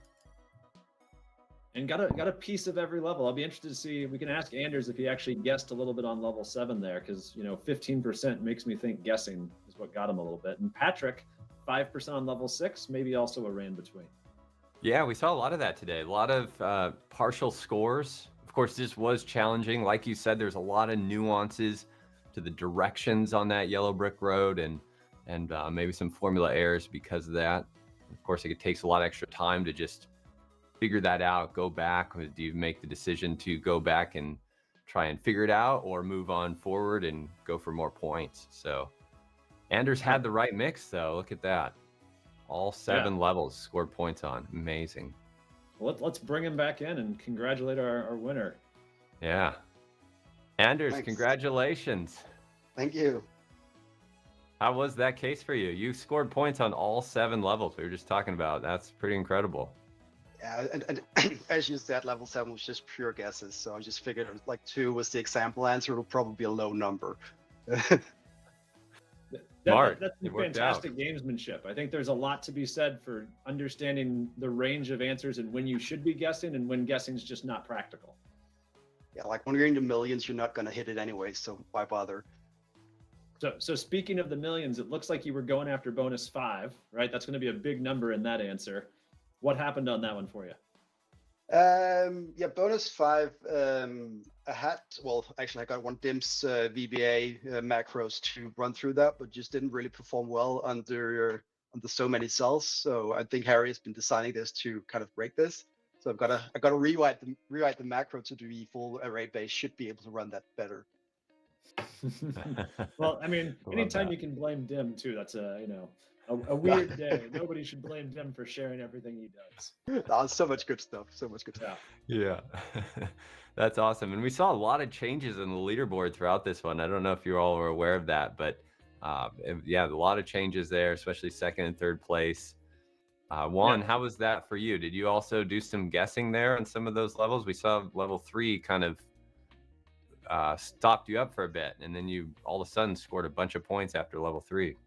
And got a piece of every level. I'll be interested to see. We can ask Anders if he actually guessed a little bit on level 7 there, because you know 15% makes me think guessing is what got him a little bit. And Patrick, 5% on level 6, maybe also a ran between. Yeah, we saw a lot of that today. A lot of partial scores. Of course, this was challenging. Like you said, there's a lot of nuances to the directions on that yellow brick road, and maybe some formula errors because of that. Of course, it takes a lot of extra time to just figure that out, go back. Or do you make the decision to go back and try and figure it out, or move on forward and go for more points? So Anders had the right mix, though. Look at that. All 7 levels scored points on. Amazing. Well, let's bring him back in and congratulate our winner. Yeah. Anders, Thanks. congratulations. Thank you. How was that case for you? You scored points on all 7 levels we were just talking about. That's pretty incredible. Yeah, and as you said, level 7 was just pure guesses. So I just figured like 2 was the example answer. It'll probably be a low number. Smart. That's It worked fantastic gamesmanship. I think there's a lot to be said for understanding the range of answers and when you should be guessing and when guessing is just not practical. Yeah, like when you're in the millions, you're not going to hit it anyway. So why bother? So speaking of the millions, it looks like you were going after bonus 5, right? That's going to be a big number in that answer. What happened on that one for you? Yeah, bonus 5. I had, well, actually I got one DIMS VBA macros to run through that, but just didn't really perform well under so many cells. So I think Harry has been designing this to kind of break this. So I gotta rewrite the macro to the full array base. Should be able to run that better. Well, I mean, anytime you can blame Dim too, that's a weird day. Nobody should blame Dim for sharing everything he does. Oh, so much good stuff. So much good stuff. Yeah. That's awesome. And we saw a lot of changes in the leaderboard throughout this one. I don't know if you all were aware of that, but yeah, a lot of changes there, especially 2nd and 3rd place. Juan, how was that for you? Did you also do some guessing there on some of those levels? We saw level 3 kind of stopped you up for a bit, and then you all of a sudden scored a bunch of points after level 3.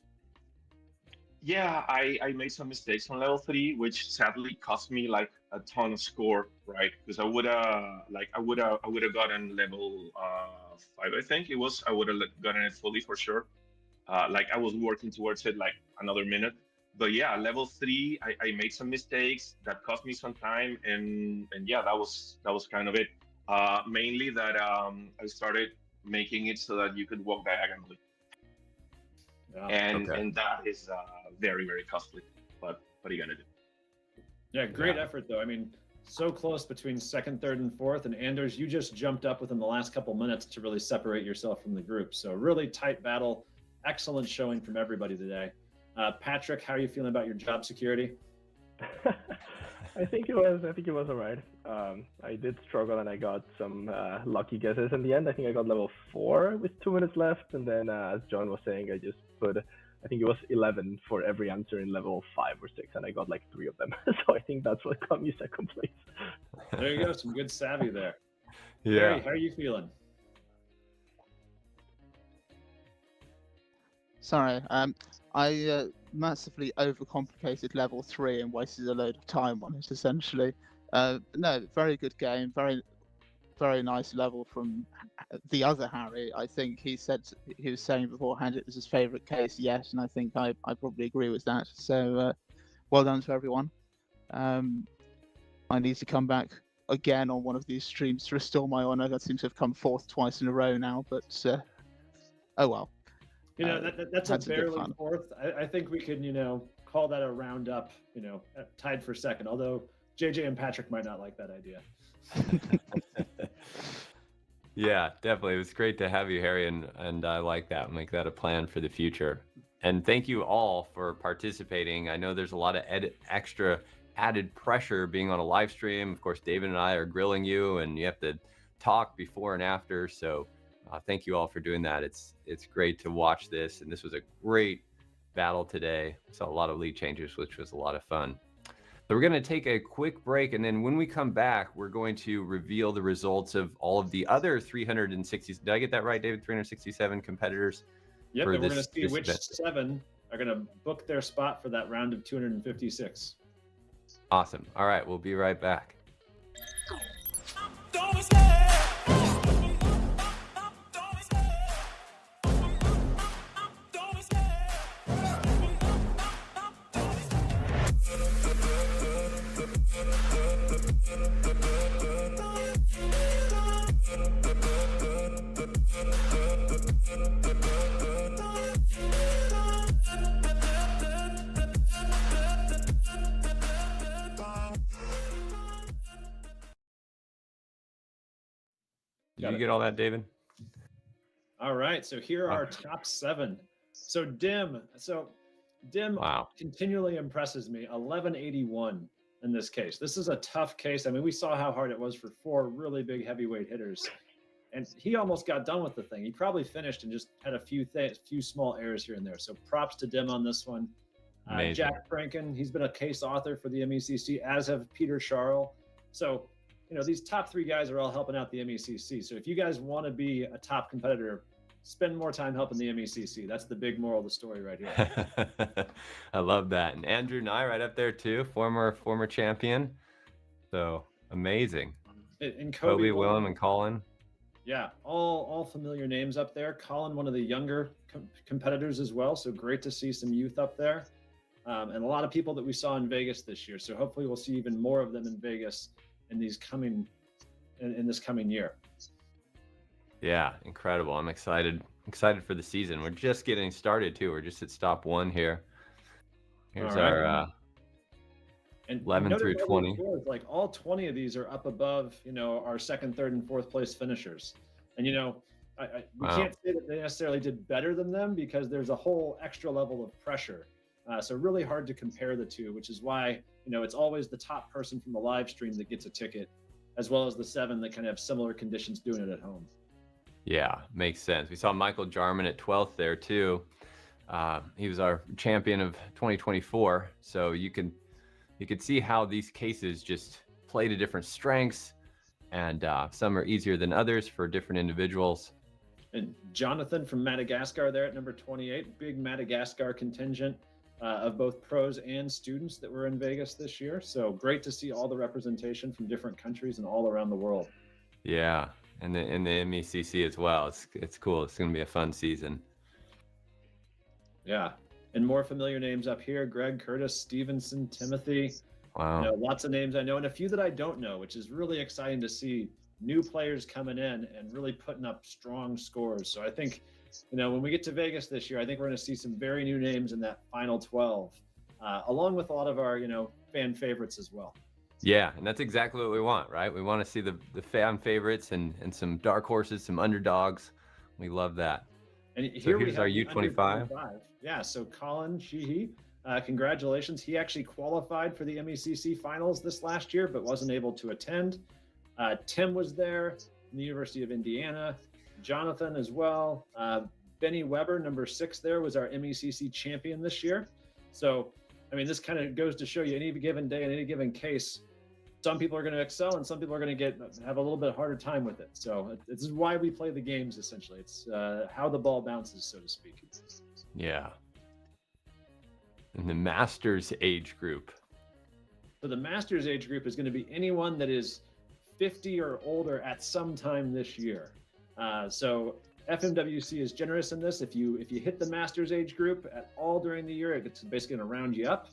Yeah, I made some mistakes on level 3, which sadly cost me like a ton of score, right? Because I would have gotten level 5, I think it was. I would have gotten it fully for sure. Like I was working towards it like another minute. But yeah, level 3, I made some mistakes that cost me some time, and yeah, that was kind of it. Mainly that I started making it so that you could walk diagonally. And that is very, very costly. But what are you gonna do? Yeah, great effort though. I mean, so close between 2nd, 3rd, and 4th. And Anders, you just jumped up within the last couple minutes to really separate yourself from the group. So really tight battle. Excellent showing from everybody today. Patrick, how are you feeling about your job security? I think it was all right. I did struggle and I got some lucky guesses in the end. I think I got level 4 with 2 minutes left, and then as John was saying, I just put, I think it was 11 for every answer in level 5 or 6, and I got like 3 of them. So I think that's what got me 2nd place. There you go, some good savvy there. Yeah. Harry, how are you feeling? Sorry, I massively overcomplicated level 3 and wasted a load of time on it, essentially. No, very good game, very nice level from the other Harry. I think he was saying beforehand it was his favourite case, yes, and I think I probably agree with that. So well done to everyone. I need to come back again on one of these streams to restore my honor. That seems to have come fourth twice in a row now, but oh well. You know, that's a had some good barely fun. fourth. I think we could, you know, call that a round up, you know, tied for second, although JJ and Patrick might not like that idea. Yeah, definitely. It was great to have you, Harry, and I like that. Make that a plan for the future. And thank you all for participating. I know there's a lot of extra added pressure being on a live stream. Of course, David and I are grilling you, and you have to talk before and after. So thank you all for doing that. It's great to watch this, and this was a great battle today. We saw a lot of lead changes, which was a lot of fun. So we're going to take a quick break, and then when we come back, we're going to reveal the results of all of the other 360. Did I get that right, David? 367 competitors. Yep, and we're going to see which event. 7 are going to book their spot for that round of 256. Awesome. All right, we'll be right back. Did you get all that, David? All right, so here are our top 7. So Dim wow, continually impresses me. 1181 in this case. This is a tough case. I mean, we saw how hard it was for 4 really big heavyweight hitters, and he almost got done with the thing. He probably finished and just had a few small errors here and there. So props to Dim on this one. Jack Franken, he's been a case author for the MECC, as have Peter Charles. So, you know, these top 3 guys are all helping out the MECC. So if you guys want to be a top competitor, spend more time helping the MECC. That's the big moral of the story right here. I love that. And Andrew Nye right up there too, former champion. So amazing. And Kobe, Willem, and Colin. Yeah, all familiar names up there. Colin, one of the younger competitors as well. So great to see some youth up there. And a lot of people that we saw in Vegas this year. So hopefully we'll see even more of them in Vegas in this coming year. Yeah, incredible. I'm excited for the season. We're just getting started too. We're just at stop 1 here. Here's our 11 through 20. Like all 20 of these are up above, you know, our 2nd, 3rd, and 4th place finishers. And you know, we can't say that they necessarily did better than them because there's a whole extra level of pressure. So really hard to compare the two, which is why, you know, it's always the top person from the live stream that gets a ticket, as well as the 7 that kind of have similar conditions doing it at home. Yeah, makes sense. We saw Michael Jarman at 12th there too. He was our champion of 2024. So you can see how these cases just play to different strengths, and some are easier than others for different individuals. And Jonathan from Madagascar there at number 28, big Madagascar contingent of both pros and students that were in Vegas this year. So great to see all the representation from different countries and all around the world. Yeah, and in the MECC as well. It's cool. It's going to be a fun season. Yeah, and more familiar names up here: Greg, Curtis, Stevenson, Timothy. Wow, you know, lots of names I know, and a few that I don't know, which is really exciting to see new players coming in and really putting up strong scores. So I think, you know, when we get to Vegas this year, I think we're going to see some very new names in that final 12, along with a lot of our, you know, fan favorites as well. Yeah, and that's exactly what we want, right? We want to see the fan favorites and some dark horses, some underdogs. We love that. And here here's our U25. Yeah, so Colin Sheehy, congratulations. He actually qualified for the MECC finals this last year, but wasn't able to attend. Tim was there from the University of Indiana. Jonathan as well. Benny Weber, number 6 there, was our MECC champion this year. So, I mean, this kind of goes to show you any given day, in any given case, some people are going to excel and some people are going to have a little bit harder time with it. So this is why we play the games, essentially. It's how the ball bounces, so to speak. Yeah. In the Masters age group. So the Masters age group is going to be anyone that is 50 or older at some time this year. So FMWC is generous in this. If you hit the Masters age group at all during the year, it's basically going to round you up.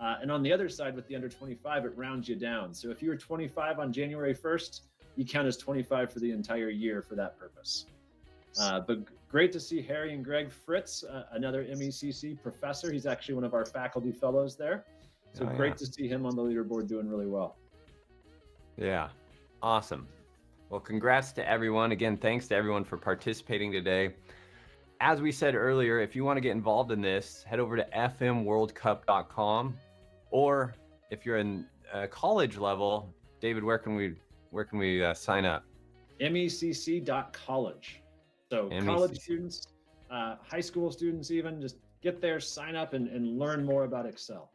And on the other side, with the under 25, it rounds you down. So if you were 25 on January 1st, you count as 25 for the entire year for that purpose. But great to see Harry and Greg Fritz, another MECC professor. He's actually one of our faculty fellows there. So great to see him on the leaderboard doing really well. Yeah, awesome. Well, congrats to everyone. Again, thanks to everyone for participating today. As we said earlier, if you want to get involved in this, head over to fmworldcup.com, or if you're in college level, David, where can we sign up? MECC.college. So college students, high school students even, just get there, sign up, and learn more about Excel.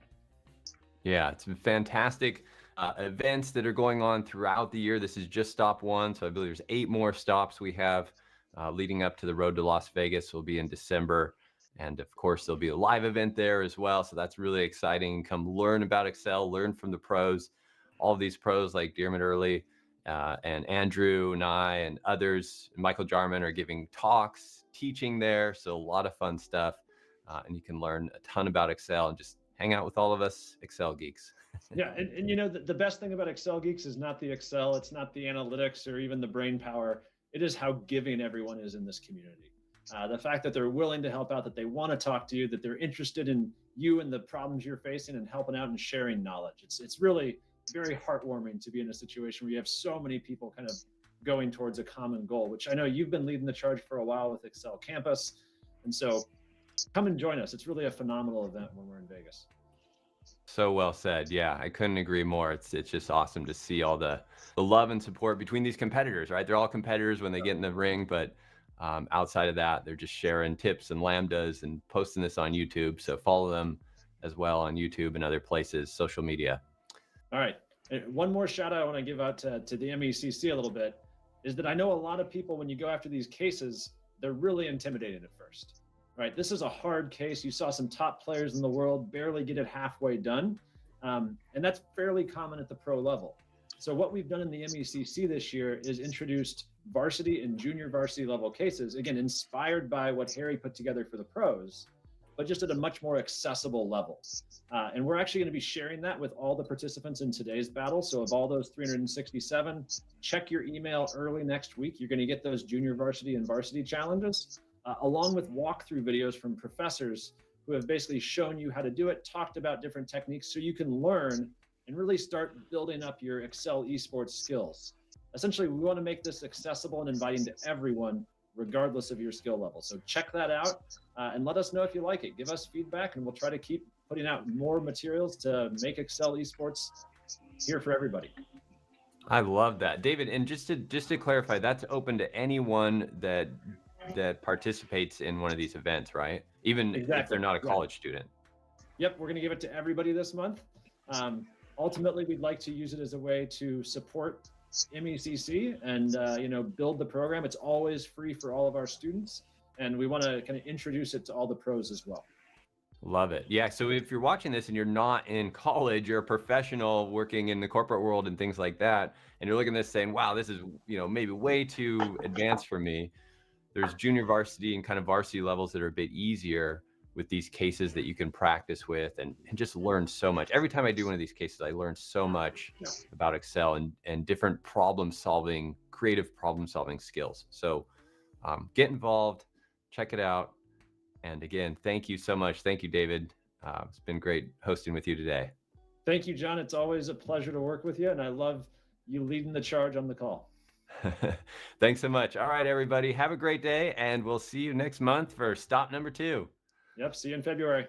Yeah, it's been fantastic events that are going on throughout the year. This is just stop one, so I believe there's 8 more stops we have leading up to the road to Las Vegas. Will be in December, and of course there'll be a live event there as well, so that's really exciting. Come learn about Excel, learn from the pros. All of these pros like Dermot Early and Andrew and I and others, Michael Jarman, are giving talks, teaching there, so a lot of fun stuff, and you can learn a ton about Excel and just hang out with all of us Excel geeks. Yeah, and you know, the best thing about Excel geeks is not the Excel, it's not the analytics or even the brain power. It is how giving everyone is in this community. The fact that they're willing to help out, that they want to talk to you, that they're interested in you and the problems you're facing and helping out and sharing knowledge. It's really very heartwarming to be in a situation where you have so many people kind of going towards a common goal, which I know you've been leading the charge for a while with Excel Campus. And so come and join us. It's really a phenomenal event when we're in Vegas. So well said. Yeah, I couldn't agree more. It's just awesome to see all the love and support between these competitors, right? They're all competitors when they get in the ring, but outside of that, they're just sharing tips and lambdas and posting this on YouTube. So follow them as well on YouTube and other places, social media. All right. And one more shout out I want to give out to the MECC a little bit is that I know a lot of people, when you go after these cases, they're really intimidated at first. Right, this is a hard case. You saw some top players in the world barely get it halfway done, and that's fairly common at the pro level. So what we've done in the MECC this year is introduced varsity and junior varsity level cases, again, inspired by what Harry put together for the pros, but just at a much more accessible level. And we're actually going to be sharing that with all the participants in today's battle. So of all those 367, check your email early next week. You're going to get those junior varsity and varsity challenges, along with walkthrough videos from professors who have basically shown you how to do it, talked about different techniques so you can learn and really start building up your Excel esports skills. Essentially, we want to make this accessible and inviting to everyone, regardless of your skill level. So check that out and let us know if you like it. Give us feedback, and we'll try to keep putting out more materials to make Excel esports here for everybody. I love that, David. And just to clarify, that's open to anyone that participates in one of these events, right? Even if they're not a college student. Yep, we're going to give it to everybody this month. Ultimately, we'd like to use it as a way to support MECC and build the program. It's always free for all of our students, and we want to kind of introduce it to all the pros as well. Love it. Yeah. So if you're watching this and you're not in college, you're a professional working in the corporate world and things like that, and you're looking at this saying, wow, this is maybe way too advanced for me. There's junior varsity and kind of varsity levels that are a bit easier with these cases that you can practice with and just learn so much. Every time I do one of these cases, I learn so much about Excel and different creative problem solving skills. So get involved, check it out. And again, thank you so much. Thank you, David. It's been great hosting with you today. Thank you, John. It's always a pleasure to work with you, and I love you leading the charge on the call. Thanks so much. All right, everybody, have a great day, and we'll see you next month for stop number 2. Yep, see you in February.